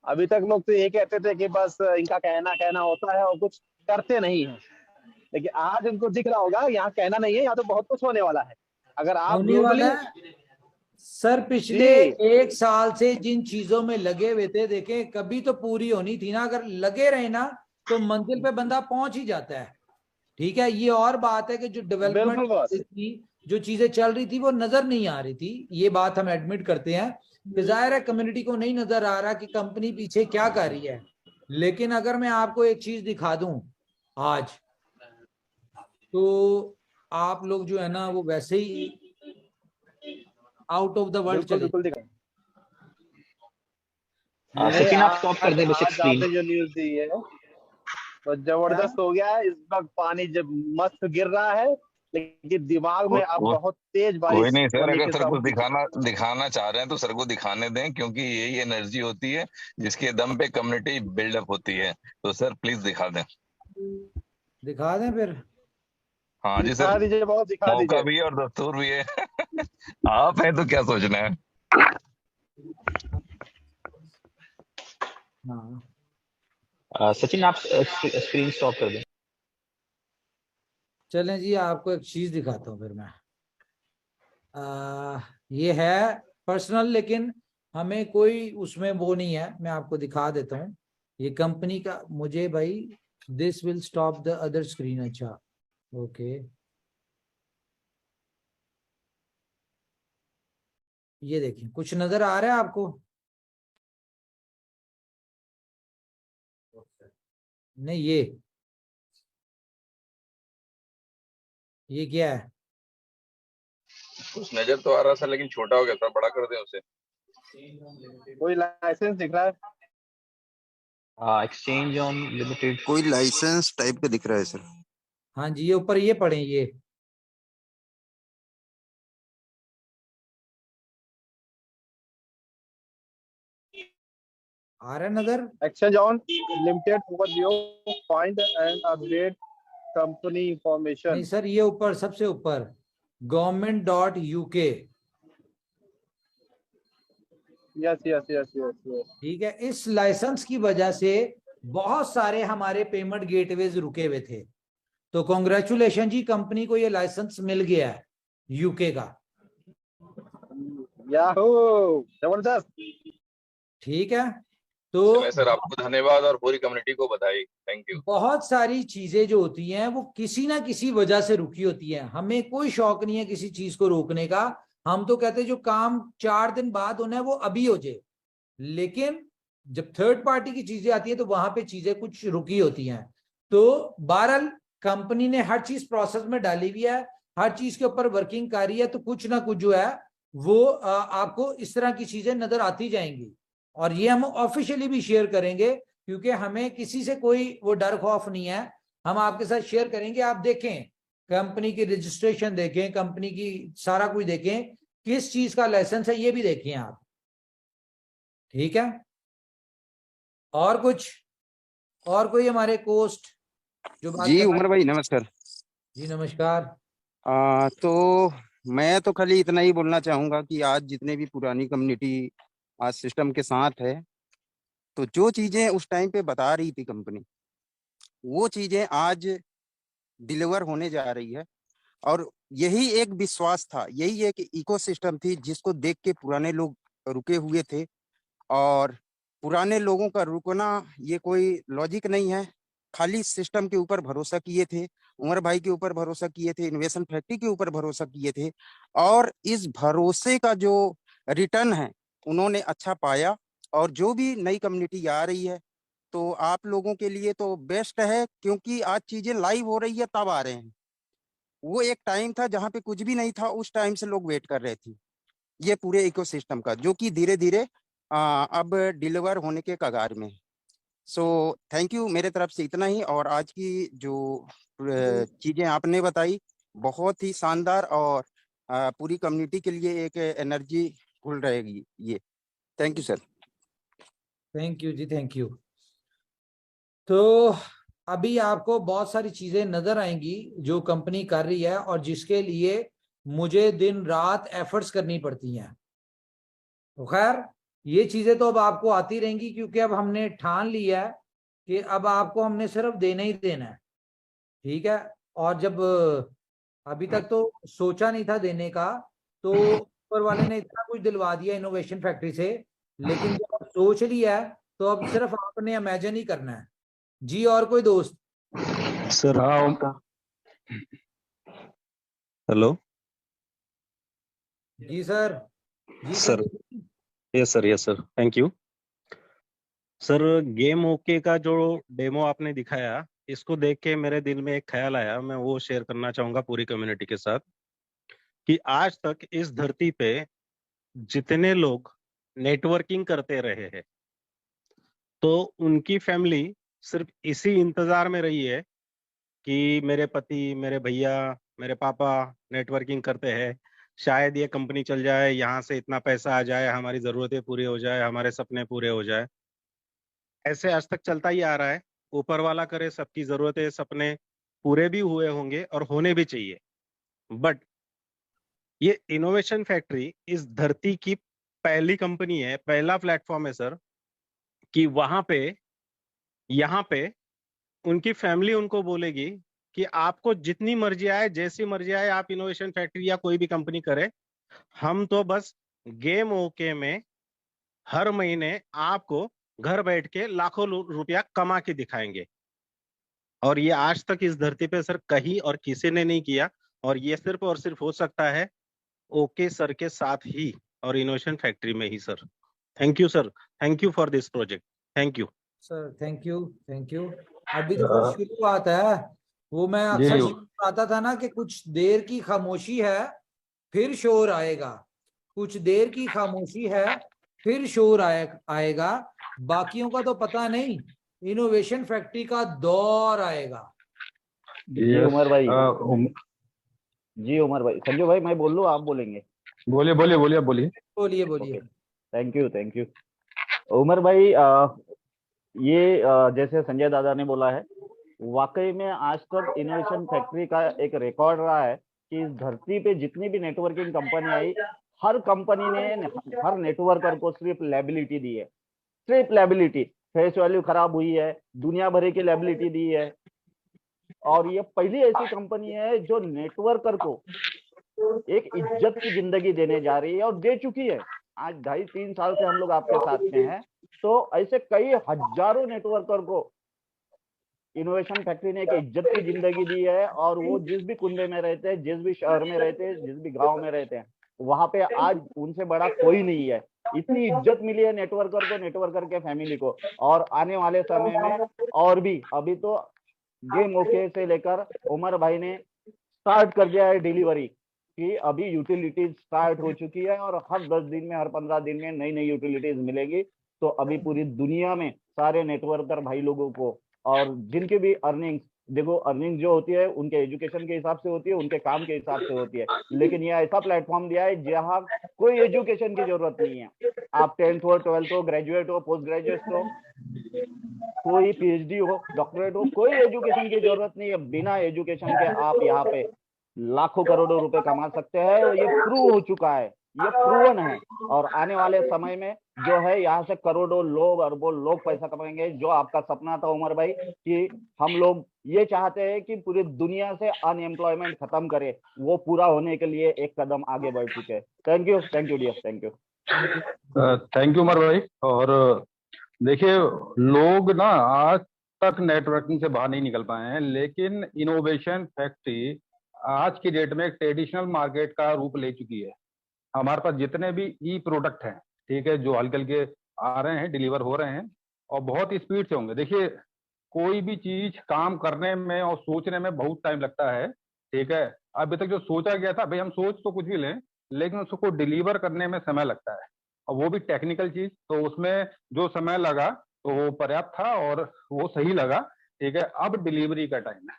अभी तक लोग तो ये कहते थे कि बस इनका कहना कहना होता है और कुछ करते नहीं है, लेकिन आज उनको दिख रहा होगा यहाँ कहना नहीं है, यहाँ तो बहुत कुछ होने वाला है। अगर आप होने वाला है सर। पिछले एक साल से जिन चीजों में लगे हुए थे, देखें कभी तो पूरी होनी थी ना। अगर लगे रहे ना तो मंजिल पे बंदा पहुंच ही जाता है। ठीक है, ये और बात है कि जो डेवलपमेंट थी, जो चीजें चल रही थी वो नजर नहीं आ रही थी। ये बात हम एडमिट करते हैं। जाहिर है कम्युनिटी को नहीं नजर आ रहा कि कंपनी पीछे क्या कर रही है। लेकिन अगर मैं आपको एक चीज दिखा दूं आज, तो आप लोग जो है ना वो वैसे ही आउट ऑफ द वर्ल्ड चले। सचिन आप स्टॉप कर दें बस स्क्रीन। जो न्यूज दी है तो जबरदस्त हो गया है। इस वक्त पानी जब मस्त गिर रहा है, लेकिन दिमाग में अब बहुत तेज बारिश। कोई नहीं सर, अगर सर को दिखाना चाह रहे हैं तो सर को दिखाने दें, क्योंकि यही एनर्जी होती है जिसके दम पे कम्युनिटी बिल्डअप होती है। तो सर प्लीज दिखा दें। दिखा दें फिर। हाँ जी सर, दीजिए, बहुत दिखा दीजिए। मौका भी है और दस्तूर भी है। आप हैं तो क्या सोचना है। हाँ सचिन आप स्क्रीन स्टॉप कर दें। चलें जी, आपको एक चीज दिखाता हूँ फिर मैं। ये है पर्सनल, लेकिन हमें कोई उसमें वो नहीं है। मैं आपको दिखा देता हूँ ये कंपनी का। मुझे भाई this will stop the other screen. अच्छा ओके, ये देखिए कुछ नजर आ रहा है आपको? नहीं, ये क्या है? कुछ नजर तो आ रहा था लेकिन छोटा हो गया, थोड़ा बड़ा कर दें उसे। कोई लाइसेंस दिख रहा है? एक्सचेंज ऑन लिमिटेड कोई लाइसेंस टाइप का दिख रहा है सर। हाँ जी, ये ऊपर ये पढ़े, ये आ रहा है नजर? Exchange on limited overview, find and update company information. नहीं सर, ये ऊपर सबसे ऊपर government.uk। यस। ठीक है, इस लाइसेंस की वजह से बहुत सारे हमारे पेमेंट गेटवेज रुके हुए थे। तो कॉन्ग्रेचुलेशन जी, कंपनी को ये लाइसेंस मिल गया है यूके का। याहू, जबरदस्त। ठीक है, तो सर आपको धन्यवाद और पूरी कम्युनिटी को बधाई। Thank you. बहुत सारी चीजें जो होती हैं वो किसी ना किसी वजह से रुकी होती हैं। हमें कोई शौक नहीं है किसी चीज को रोकने का। हम तो कहते हैं जो काम 4 दिन बाद होना है वो अभी हो जाए। लेकिन जब थर्ड पार्टी की चीजें आती है तो वहां पे चीजें कुछ रुकी होती हैं। तो बहरहाल कंपनी ने हर चीज प्रोसेस में डाली हुई है, हर चीज के ऊपर वर्किंग कर रही है। तो कुछ ना कुछ जो है वो आपको इस तरह की चीजें नजर आती जाएंगी, और ये हम ऑफिशियली भी शेयर करेंगे, क्योंकि हमें किसी से कोई वो डर खौफ नहीं है। हम आपके साथ शेयर करेंगे। आप देखें, कंपनी की रजिस्ट्रेशन देखें, कंपनी की सारा कुछ देखें, किस चीज का लाइसेंस है ये भी देखें आप। ठीक है, और कुछ और कोई हमारे कोस्ट जो बात जी उमर भाई नमस्कार। जी नमस्कार। तो मैं तो खाली इतना ही बोलना चाहूंगा कि आज जितने भी पुरानी कम्युनिटी आज सिस्टम के साथ है, तो जो चीजें उस टाइम पे बता रही थी कंपनी, वो चीजें आज डिलीवर होने जा रही है। और यही एक विश्वास था, यही एक इकोसिस्टम थी जिसको देख के पुराने लोग रुके हुए थे। और पुराने लोगों का रुकना ये कोई लॉजिक नहीं है, खाली सिस्टम के ऊपर भरोसा किए थे, उमर भाई के ऊपर भरोसा किए थे, इनोवेशन फैक्ट्री के ऊपर भरोसा किए थे। और इस भरोसे का जो रिटर्न है उन्होंने अच्छा पाया। और जो भी नई कम्युनिटी आ रही है तो आप लोगों के लिए तो बेस्ट है, क्योंकि आज चीजें लाइव हो रही है तब आ रहे हैं। वो एक टाइम था जहाँ पे कुछ भी नहीं था, उस टाइम से लोग वेट कर रहे थे ये पूरे इकोसिस्टम का, जो कि धीरे धीरे अब डिलीवर होने के कगार में है। सो थैंक यू, मेरे तरफ से इतना ही। और आज की जो चीजें आपने बताई बहुत ही शानदार, और पूरी कम्युनिटी के लिए एक एनर्जी फुल रहेगी ये। Thank you sir. Thank you जी, थैंक यू। तो अभी आपको बहुत सारी चीजें नजर आएंगी जो कंपनी कर रही है और जिसके लिए मुझे दिन रात एफर्ट्स करनी पड़ती हैं। तो खैर ये चीजें तो अब आपको आती रहेंगी, क्योंकि अब हमने ठान लिया है कि अब आपको हमने सिर्फ देना ही देना है, ठीक है। और जब अभी तक तो सोचा नहीं था देने का, तो ऊपर वाले ने इतना कुछ दिलवा दिया इनोवेशन फैक्ट्री से, लेकिन जब अब सोच लिया है तो अब सिर्फ आपने इमेजिन ही करना है जी। और कोई दोस्त? सर हेलो जी सर। जी sir, Sanjay. Yes sir, thank you sir. Game okay का जो डेमो आपने दिखाया, इसको देख के मेरे दिल में एक ख्याल आया, मैं वो शेयर करना चाहूंगा पूरी कम्युनिटी के साथ, कि आज तक इस धरती पे जितने लोग नेटवर्किंग करते रहे हैं, तो उनकी फैमिली सिर्फ इसी इंतजार में रही है कि मेरे पति, मेरे भैया, मेरे पापा नेटवर्किंग करते हैं, शायद ये कंपनी चल जाए, यहाँ से इतना पैसा आ जाए, हमारी जरूरतें पूरी हो जाए, हमारे सपने पूरे हो जाए। ऐसे आज तक चलता ही आ रहा है। ऊपर वाला करे, सबकी जरूरतें, सपने पूरे भी हुए होंगे और होने भी चाहिए। बट ये इनोवेशन फैक्ट्री इस धरती की पहली कंपनी है, पहला प्लेटफॉर्म है सर, कि वहां पे, यहाँ पे उनकी फैमिली उनको बोलेगी कि आपको जितनी मर्जी आए, जैसी मर्जी आए, आप इनोवेशन फैक्ट्री या कोई भी कंपनी करे, हम तो बस गेम ओके में हर महीने आपको घर बैठ के लाखों रुपया कमा के दिखाएंगे। और ये आज तक इस धरती पे सर कहीं और किसी ने नहीं किया, और ये सिर्फ और सिर्फ हो सकता है ओके सर के साथ ही और इनोवेशन फैक्ट्री में ही sir. Thank you sir, thank you for this project, thank you sir thank you, thank you. अभी तो कुछ शुरुआत है। वो मैं अक्सर आता था ना कि कुछ देर की खामोशी है फिर शोर आएगा, कुछ देर की खामोशी है फिर शोर आएगा। बाकियों का तो पता नहीं, इनोवेशन फैक्ट्री का दौर आएगा। जी उमर भाई, जी उमर भाई, संजू भाई मैं बोल लूं, आप बोलेंगे? बोलिए बोलिए बोलिए बोलिए। बोलिए बोलिए। Thank you, thank you Umar भाई। ये जैसे संजय दादा ने बोला है, वाकई में आज तक इनोवेशन फैक्ट्री का एक रिकॉर्ड रहा है कि इस धरती पे जितनी भी नेटवर्किंग कंपनी आई, हर कंपनी ने हर नेटवर्कर को सिर्फ लायबिलिटी दी है, सिर्फ लायबिलिटी। फेस वैल्यू खराब हुई है, दुनिया भर की लायबिलिटी दी है। और ये पहली ऐसी कंपनी है जो नेटवर्कर को एक इज्जत की जिंदगी देने जा रही है और दे चुकी है। आज 2.5-3 साल से हम लोग आपके साथ में हैं, तो ऐसे कई हजारों नेटवर्कर को इनोवेशन फैक्ट्री ने एक इज्जत की जिंदगी दी है। और वो जिस भी कुंबे में रहते हैं, जिस भी शहर में रहते हैं, जिस भी गांव में रहते हैं, वहां पे आज उनसे बड़ा कोई नहीं है। इतनी इज्जत मिली है नेटवर्कर को, नेटवर्कर के फैमिली को। और आने वाले समय में और भी, अभी तो गेम ओके से लेकर उमर भाई ने स्टार्ट कर दिया है डिलीवरी कि अभी यूटिलिटीज स्टार्ट हो चुकी है और हर 10 दिन में, हर 15 दिन में नई नई यूटिलिटीज मिलेगी। तो अभी पूरी दुनिया में सारे नेटवर्कर भाई लोगों को, और जिनके भी अर्निंग्स, देखो अर्निंग जो होती है उनके एजुकेशन के हिसाब से होती है, उनके काम के हिसाब से होती है, लेकिन ये ऐसा प्लेटफॉर्म दिया है जहां कोई एजुकेशन की जरूरत नहीं है। आप 10th हो, 12th हो, ग्रेजुएट हो, पोस्ट ग्रेजुएट हो, कोई पीएचडी हो, डॉक्टरेट हो, कोई एजुकेशन की जरूरत नहीं है। बिना एजुकेशन के आप यहाँ पे लाखों करोड़ों रुपए कमा सकते हैं। ये प्रूव हो चुका है, ये प्रूवन है। और आने वाले समय में जो है, यहाँ से करोड़ों लोग, अरबों लोग पैसा कमाएंगे। जो आपका सपना था उमर भाई कि हम लोग ये चाहते हैं कि पूरी दुनिया से अनएम्प्लॉयमेंट खत्म करे, वो पूरा होने के लिए एक कदम आगे बढ़ चुके हैं। Thank you, thank you dear, thank you. Thank you Umar भाई। और देखिए, लोग ना आज तक नेटवर्किंग से बाहर नहीं निकल पाए हैं, लेकिन इनोवेशन फैक्ट्री आज की डेट में एक ट्रेडिशनल मार्केट का रूप ले चुकी है। हमारे पास जितने भी ई प्रोडक्ट हैं, ठीक है, जो हल्के हल्के आ रहे हैं, डिलीवर हो रहे हैं और बहुत ही स्पीड से होंगे। देखिए कोई भी चीज काम करने में और सोचने में बहुत टाइम लगता है, ठीक है। अभी तक जो सोचा गया था, भाई हम सोच तो कुछ भी लें, लेकिन उसको डिलीवर करने में समय लगता है, और वो भी टेक्निकल चीज। तो उसमें जो समय लगा तो वो पर्याप्त था और वो सही लगा, ठीक है। अब डिलीवरी का टाइम है।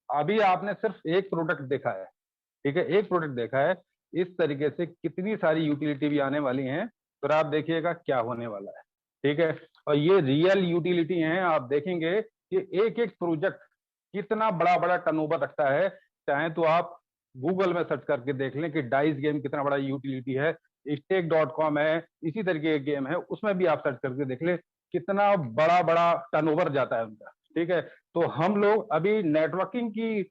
अभी आपने सिर्फ एक प्रोडक्ट देखा है, ठीक है, एक प्रोडक्ट देखा है। इस तरीके से कितनी सारी यूटिलिटी भी आने वाली हैं, फिर आप देखिएगा क्या होने वाला है, ठीक है। और ये रियल यूटिलिटी हैं, आप देखेंगे कि एक एक प्रोजेक्ट कितना बड़ा बड़ा टर्नओवर रखता है। चाहे तो आप गूगल में सर्च करके देख लें कि डाइस गेम कितना बड़ा यूटिलिटी है, stake.com है, इसी तरीके के गेम है, उसमें भी आप सर्च करके देख लें कितना बड़ा बड़ा टर्नओवर जाता है उनका, ठीक है। तो हम लोग अभी नेटवर्किंग की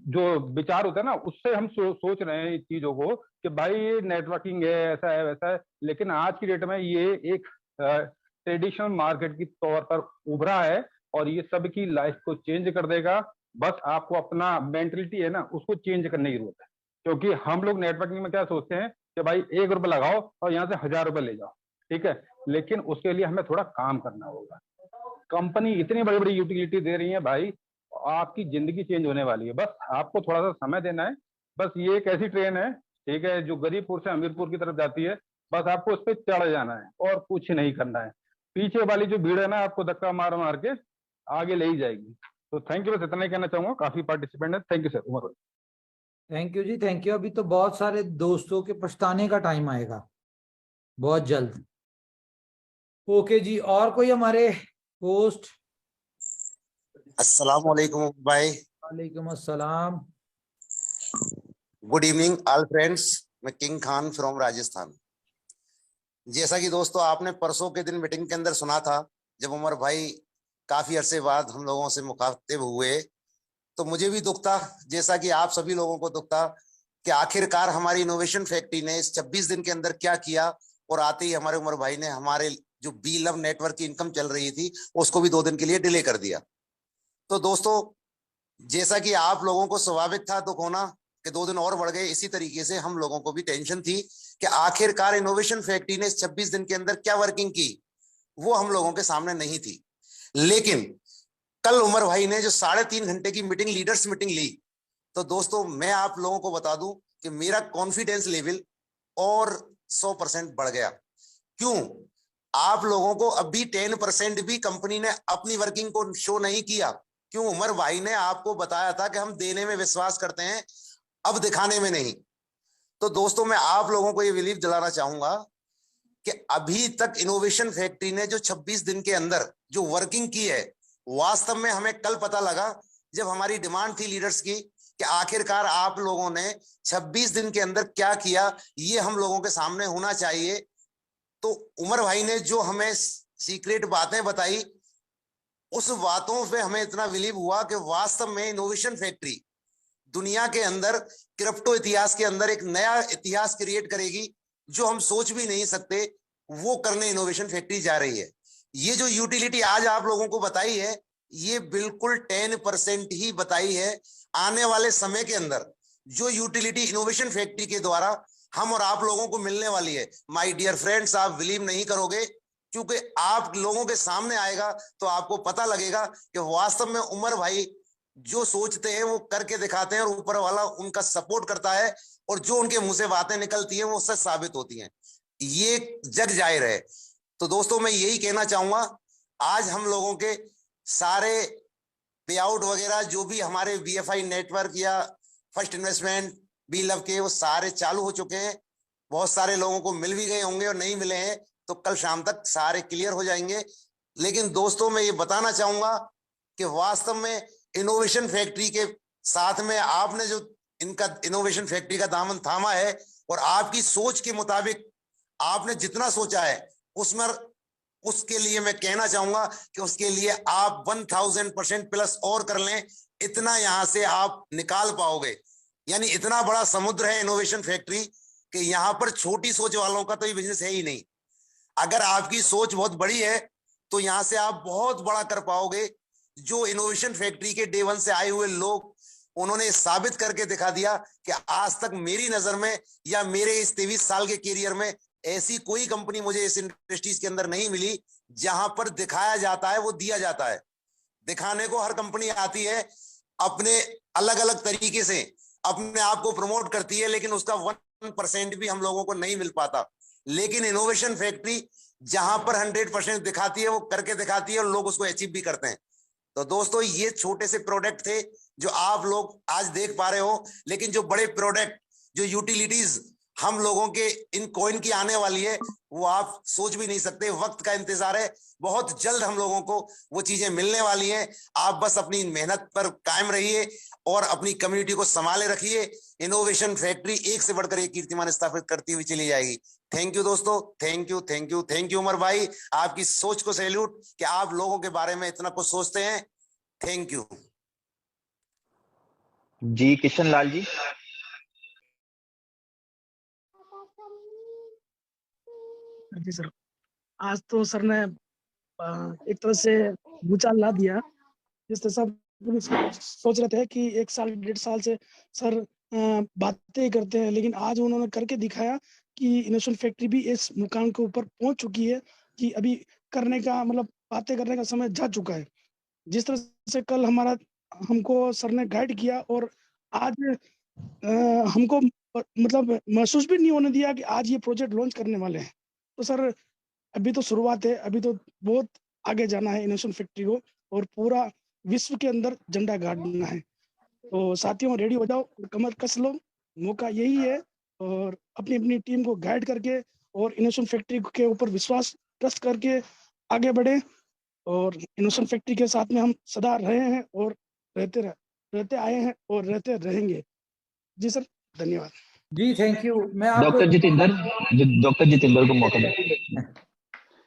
जो विचार होता है ना, उससे हम सोच रहे हैं इस चीजों को कि भाई ये नेटवर्किंग है, ऐसा है वैसा है, लेकिन आज की डेट में ये एक ट्रेडिशनल मार्केट की तौर पर उभरा है और ये सबकी लाइफ को चेंज कर देगा। बस आपको अपना मेंटलिटी है ना, उसको चेंज करने की जरूरत है। क्योंकि हम लोग नेटवर्किंग में क्या सोचते हैं कि भाई ₹1 लगाओ और यहाँ से ₹1000 ले जाओ, ठीक है, लेकिन उसके लिए हमें थोड़ा काम करना होगा। कंपनी इतनी बड़ी बड़ी यूटिलिटी दे रही है भाई, आपकी जिंदगी चेंज होने वाली है। बस आपको थोड़ा सा समय देना है। बस ये एक ऐसी ट्रेन है, ठीक है, जो गरीबपुर से हमीरपुर की तरफ जाती है। बस आपको उस पर चढ़ जाना है और कुछ नहीं करना है। पीछे वाली जो भीड़ है ना, आपको धक्का मार मार के आगे ले ही जाएगी। तो थैंक यू, बस इतना ही कहना चाहूंगा। काफी पार्टिसिपेंट है। Thank you sir. उमर भाई, थैंक यू जी, थैंक यू। अभी तो बहुत सारे दोस्तों के पछताने का टाइम आएगा बहुत जल्द। ओके जी, और कोई हमारे होस्ट? अस्सलाम वालेकुम भाई। वालेकुम अस्सलाम। Good evening all friends. मैं किंग खान फ्रॉम राजस्थान। जैसा कि दोस्तों आपने परसों के दिन मीटिंग के अंदर सुना था, जब उमर भाई काफी अरसे बाद हम लोगों से मुखातिब हुए, तो मुझे भी दुख था, जैसा कि आप सभी लोगों को दुख था, कि आखिरकार हमारी इनोवेशन फैक्ट्री ने इस 26 दिन के अंदर क्या किया। और आते ही हमारे उमर भाई ने हमारे जो बी लव नेटवर्क की इनकम चल रही थी उसको भी 2 दिन के लिए डिले कर दिया। तो दोस्तों, जैसा कि आप लोगों को स्वाभाविक था दुख होना कि 2 दिन और बढ़ गए, इसी तरीके से हम लोगों को भी टेंशन थी कि आखिरकार इनोवेशन फैक्ट्री ने इस 26 दिन के अंदर क्या वर्किंग की, वो हम लोगों के सामने नहीं थी। लेकिन कल उमर भाई ने जो 3.5 घंटे की मीटिंग, लीडर्स मीटिंग ली, तो दोस्तों मैं आप लोगों को बता दूं कि मेरा कॉन्फिडेंस लेवल और 100% बढ़ गया। क्यों? आप लोगों को अभी 10% भी कंपनी ने अपनी वर्किंग को शो नहीं किया। क्यों? उमर भाई ने आपको बताया था कि हम देने में विश्वास करते हैं, अब दिखाने में नहीं। तो दोस्तों मैं आप लोगों को ये बिलीव दिलाना चाहूंगा कि अभी तक इनोवेशन फैक्ट्री ने जो 26 दिन के अंदर जो वर्किंग की है, वास्तव में हमें कल पता लगा जब हमारी डिमांड थी लीडर्स की कि आखिरकार आप लोगों ने 26 दिन के अंदर क्या किया, ये हम लोगों के सामने होना चाहिए। तो उमर भाई ने जो हमें सीक्रेट बातें बताई, उस बातों पे हमें इतना बिलीव हुआ कि वास्तव में इनोवेशन फैक्ट्री दुनिया के अंदर क्रिप्टो इतिहास के अंदर एक नया इतिहास क्रिएट करेगी, जो हम सोच भी नहीं सकते वो करने इनोवेशन फैक्ट्री जा रही है। ये जो यूटिलिटी आज आप लोगों को बताई है, ये बिल्कुल 10% ही बताई है। आने वाले समय के अंदर जो यूटिलिटी इनोवेशन फैक्ट्री के द्वारा हम और आप लोगों को मिलने वाली है, माय डियर फ्रेंड्स, आप बिलीव नहीं करोगे, क्योंकि आप लोगों के सामने आएगा तो आपको पता लगेगा कि वास्तव में उमर भाई जो सोचते हैं वो करके दिखाते हैं और ऊपर वाला उनका सपोर्ट करता है, और जो उनके मुंह से बातें निकलती हैं वो सच साबित होती हैं। ये जग जाहिर है। तो दोस्तों मैं यही कहना चाहूंगा, आज हम लोगों के सारे पे आउट वगैरह जो भी हमारे BFI नेटवर्क या फर्स्ट इन्वेस्टमेंट बी लव के, वो सारे चालू हो चुके हैं। बहुत सारे लोगों को मिल भी गए होंगे और नहीं मिले हैं तो कल शाम तक सारे क्लियर हो जाएंगे। लेकिन दोस्तों मैं ये बताना चाहूंगा कि वास्तव में इनोवेशन फैक्ट्री के साथ में आपने जो इनका इनोवेशन फैक्ट्री का दामन थामा है, और आपकी सोच के मुताबिक आपने जितना सोचा है उसमें, उसके लिए मैं कहना चाहूंगा कि उसके लिए आप 1000% प्लस और कर लें, इतना यहां से आप निकाल पाओगे। यानी इतना बड़ा समुद्र है इनोवेशन फैक्ट्री कि यहां पर छोटी सोच वालों का तो ये बिजनेस है ही नहीं। अगर आपकी सोच बहुत बड़ी है तो यहां से आप बहुत बड़ा कर पाओगे। जो इनोवेशन फैक्ट्री के डे 1 से आए हुए लोग, उन्होंने साबित करके दिखा दिया कि आज तक मेरी नजर में या मेरे इस 23 साल के कैरियर में ऐसी कोई कंपनी मुझे इस इंडस्ट्रीज के अंदर नहीं मिली जहां पर दिखाया जाता है वो दिया जाता है। दिखाने को हर कंपनी आती है, अपने अलग अलग तरीके से अपने आप को प्रमोट करती है, लेकिन उसका 1% भी हम लोगों को नहीं मिल पाता। लेकिन इनोवेशन फैक्ट्री जहां पर 100% दिखाती है वो करके दिखाती है और लोग उसको अचीव भी करते हैं। तो दोस्तों ये छोटे से प्रोडक्ट थे जो आप लोग आज देख पा रहे हो, लेकिन जो बड़े प्रोडक्ट, जो यूटिलिटीज हम लोगों के इन कॉइन की आने वाली है वो आप सोच भी नहीं सकते। वक्त का इंतजार है, बहुत जल्द हम लोगों को वो चीजें मिलने वाली हैं। आप बस अपनी मेहनत पर कायम रहिए और अपनी कम्युनिटी को संभाले रखिए। इनोवेशन फैक्ट्री एक से बढ़कर एक कीर्तिमान स्थापित करती हुई चली जाएगी। थैंक यू दोस्तों, thank you thank you thank you Umar भाई, आपकी सोच को सैल्यूट कि आप लोगों के बारे में इतना कुछ सोचते हैं। थैंक यू जी। किशन लाल जी। जी सर, आज तो सर ने एक तरह से भूचाल ला दिया। जिस तरह सब सोच रहे थे कि 1 साल 1.5 साल से सर बातें करते हैं, लेकिन आज उन्होंने करके दिखाया कि इनोवेशन फैक्ट्री भी इस मुकाम के ऊपर पहुंच चुकी है कि अभी करने का मतलब बातें करने का समय जा चुका है। जिस तरह से कल हमको सर ने गाइड किया और आज हमको मतलब महसूस भी नहीं होने दिया कि आज ये प्रोजेक्ट लॉन्च करने वाले हैं। तो सर अभी तो शुरुआत है, अभी तो बहुत आगे जाना है इनोवेशन फैक्ट्री को और पूरा विश्व के अंदर झंडा गाड़ना है। तो साथियों रेडी हो जाओ, कमर कस लो, मौका यही है। और अपनी अपनी टीम को गाइड करके और इनोवेशन फैक्ट्री के ऊपर विश्वास ट्रस्ट करके आगे बढ़े। और इनोवेशन फैक्ट्री के साथ में हम सदा रहे हैं और रहते आए हैं और रहते रहेंगे। जी सर, धन्यवाद जी। Thank you. मैं आपको डॉक्टर जितेंद्र को मौका दें।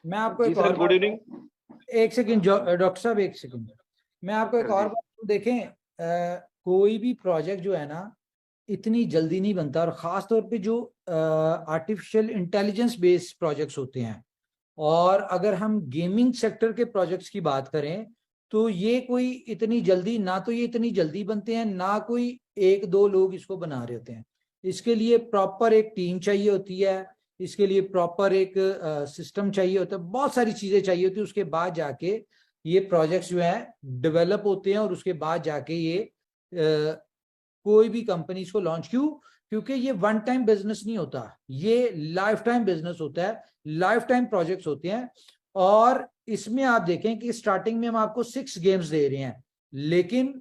मैं आपको जी एक सर, और गुड इवनिंग। एक सेकंड डॉक्टर साहब, एक सेकंड। मैं आपको एक और बात देखें, कोई भी प्रोजेक्ट जो है ना इतनी जल्दी नहीं बनता, और खास तौर पे जो आर्टिफिशियल इंटेलिजेंस बेस्ड प्रोजेक्ट्स होते हैं, और अगर हम गेमिंग सेक्टर के प्रोजेक्ट्स की बात करें तो ये कोई इतनी जल्दी ना, तो ये इतनी जल्दी बनते हैं ना, कोई 1-2 लोग इसको बना रहे होते हैं। इसके लिए प्रॉपर एक टीम चाहिए होती है, इसके लिए प्रॉपर एक सिस्टम चाहिए होता है, बहुत सारी चीजें चाहिए होती है। उसके बाद जाके ये प्रोजेक्ट्स जो है डेवलप होते हैं और उसके बाद जाके ये कोई भी कंपनी इसको लॉन्च, क्योंकि ये वन टाइम बिजनेस नहीं होता, ये लाइफ टाइम बिजनेस होता है, लाइफ टाइम प्रोजेक्ट्स होते हैं। और इसमें आप देखें कि स्टार्टिंग में हम आपको 6 गेम्स दे रहे हैं, लेकिन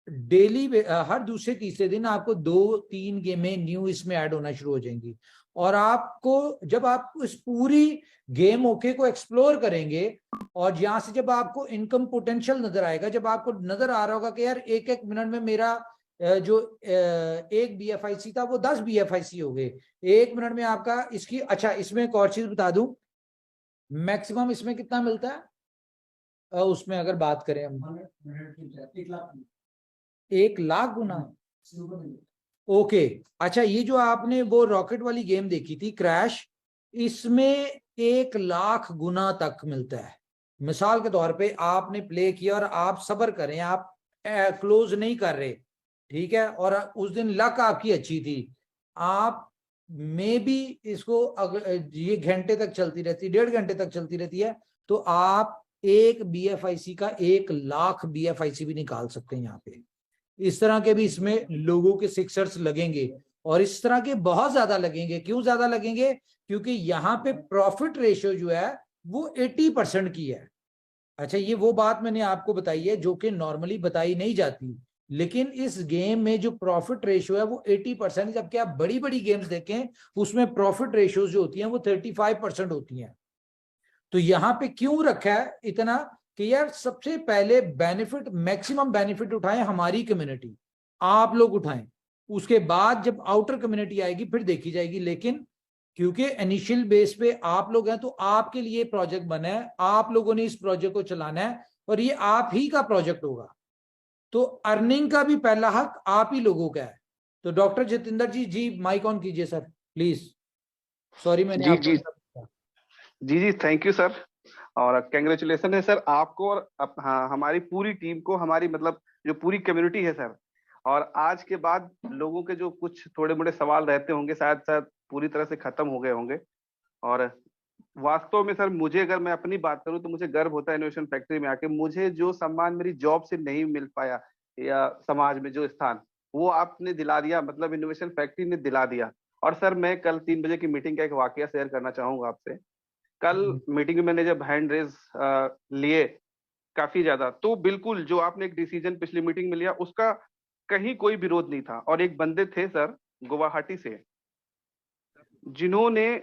डेली हर दूसरे तीसरे दिन आपको 2-3 गेमें न्यू इसमें ऐड होना शुरू हो जाएंगी। और आपको जब आप इस पूरी गेम ओके को एक्सप्लोर करेंगे और यहाँ से जब आपको इनकम पोटेंशियल नजर आएगा, जब आपको नजर आ रहा होगा कि यार 1-1 मिनट में मेरा जो 1 BFIC था वो 10 BFIC हो गए 1 मिनट में आपका इसकी। अच्छा, इसमें एक और चीज बता दूं, मैक्सिमम इसमें कितना मिलता है उसमें अगर बात करें हम 1 लाख गुना। ओके, अच्छा, ये जो आपने वो रॉकेट वाली गेम देखी थी क्रैश, इसमें 1 लाख गुना तक मिलता है। मिसाल के तौर पे आपने प्ले किया और आप सब्र करें, आप क्लोज नहीं कर रहे, ठीक है, और उस दिन लक आपकी अच्छी थी, आप मे बी इसको अगर ये घंटे तक चलती रहती, 1.5 घंटे तक चलती रहती है, तो आप 1 BFIC का 1 लाख BFIC भी निकाल सकते हैं यहाँ पे। इस तरह के भी इसमें लोगों के सिक्सर्स लगेंगे और इस तरह के बहुत ज्यादा लगेंगे। क्यों ज्यादा लगेंगे? क्योंकि यहाँ पे प्रॉफिट रेशियो जो है वो 80% की है। अच्छा, ये वो बात मैंने आपको बताई है जो कि नॉर्मली बताई नहीं जाती, लेकिन इस गेम में जो प्रॉफिट रेशियो है वो 80%, जबकि आप बड़ी बड़ी गेम्स देखें उसमें प्रॉफिट रेशियो जो होती हैं वो 35% होती हैं। तो यहाँ पे क्यों रखा है इतना कि यार सबसे पहले बेनिफिट, मैक्सिमम बेनिफिट उठाएं हमारी कम्युनिटी, आप लोग उठाएं, उसके बाद जब आउटर कम्युनिटी आएगी फिर देखी जाएगी। लेकिन क्योंकि इनिशियल बेस पे आप लोग हैं तो आपके लिए प्रोजेक्ट बना है, आप लोगों ने इस प्रोजेक्ट को चलाना है और ये आप ही का प्रोजेक्ट होगा, तो अर्निंग का भी पहला हक आप ही लोगों का है। तो doctor Jitendra ji mike on कीजिए सर प्लीज। सॉरी मैंने जी थैंक यू सर, और कंग्रेचुलेशन है सर आपको और हमारी पूरी टीम को, हमारी मतलब जो पूरी कम्युनिटी है सर। और आज के बाद लोगों के जो कुछ थोड़े मोड़े सवाल रहते होंगे शायद पूरी तरह से खत्म हो गए होंगे। और वास्तव में सर मुझे अगर मैं अपनी बात करूं तो मुझे गर्व होता है इनोवेशन फैक्ट्री में आके। मुझे जो सम्मान मेरी जॉब से नहीं मिल पाया या समाज में जो स्थान, वो आपने दिला दिया, मतलब इनोवेशन फैक्ट्री ने दिला दिया। और सर मैं कल 3 बजे की मीटिंग का एक वाकया शेयर करना चाहूंगा आपसे। कल मीटिंग में मैंने जब हैंड रेज लिए काफी ज्यादा, तो बिल्कुल जो आपने एक डिसीजन पिछली मीटिंग में लिया उसका कहीं कोई विरोध नहीं था। और एक बंदे थे सर गुवाहाटी से, जिन्होंने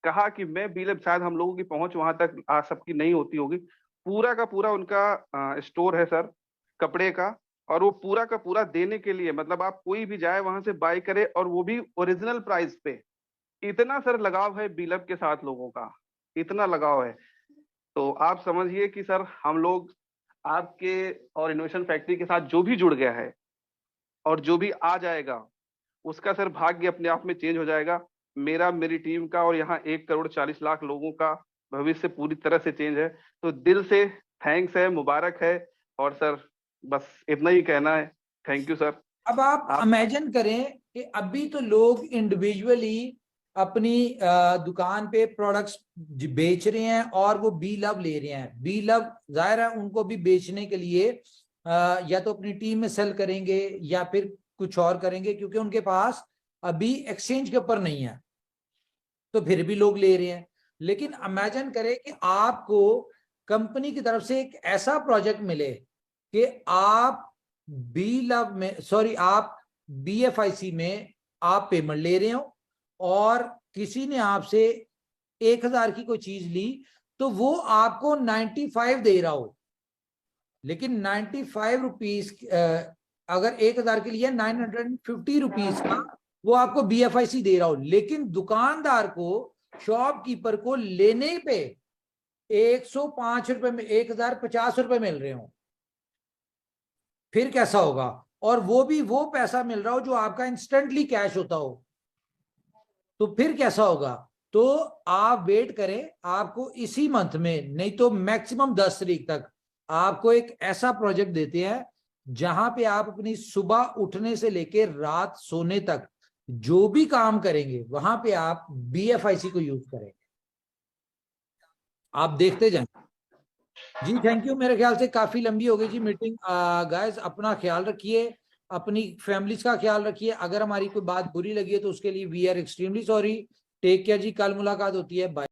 कहा कि मैं बीलब, शायद हम लोगों की पहुंच वहां तक सबकी नहीं होती होगी, पूरा का पूरा उनका स्टोर है सर कपड़े का, और वो पूरा का पूरा देने के लिए, मतलब आप कोई भी जाए वहां से बाय करे और वो भी ओरिजिनल प्राइस पे। इतना सर लगाव है बीलब के साथ लोगों का, इतना लगाव है। तो आप समझिए कि सर हम लोग आपके और इनोवेशन फैक्ट्री के साथ जो भी जुड़ गया है और जो भी आ जाएगा, उसका सर भाग्य अपने आप में चेंज हो जाएगा। मेरा, मेरी टीम का और यहाँ 1,40,00,000 लोगों का भविष्य पूरी तरह से चेंज है। तो दिल से थैंक्स है, मुबारक है। और सर बस इतना ही कहना है। Thank you sir. अब आप इमेजिन करें कि अभी तो लोग इंडिविजुअली अपनी दुकान पे प्रोडक्ट्स बेच रहे हैं और वो बी लव ले रहे हैं। बी लव जाहिर है उनको भी बेचने के लिए या तो अपनी टीम में सेल करेंगे या फिर कुछ और करेंगे, क्योंकि उनके पास अभी एक्सचेंज के ऊपर नहीं है, तो फिर भी लोग ले रहे हैं। लेकिन इमेजिन करें कि आपको कंपनी की तरफ से एक ऐसा प्रोजेक्ट मिले कि आप बी लव में, सॉरी, आप BFIC में आप पेमेंट ले रहे हो और किसी ने आपसे 1,000 की कोई चीज ली तो वो आपको 95 दे रहा हो, लेकिन 95 रुपीज अगर 1,000 के लिए 950 रुपीज का वो आपको BFIC दे रहा हो, लेकिन दुकानदार को, शॉपकीपर को लेने पे 105 रुपए में 1,050 रुपए मिल रहे हो, फिर कैसा होगा? और वो भी वो पैसा मिल रहा हो जो आपका इंस्टेंटली कैश होता हो, तो फिर कैसा होगा? तो आप वेट करें, आपको इसी मंथ में, नहीं तो मैक्सिमम 10 तारीख तक आपको एक ऐसा प्रोजेक्ट देते हैं जहां पे आप अपनी सुबह उठने से लेकर रात सोने तक जो भी काम करेंगे वहां पे आप BFIC को यूज करेंगे। आप देखते जाएं। जी थैंक यू। मेरे ख्याल से काफी लंबी हो गई जी मीटिंग। गाइस अपना ख्याल रखिए, अपनी फैमिलीज का ख्याल रखिए। अगर हमारी कोई बात बुरी लगी है तो उसके लिए we are extremely sorry. Take care जी, कल मुलाकात होती है। बाय।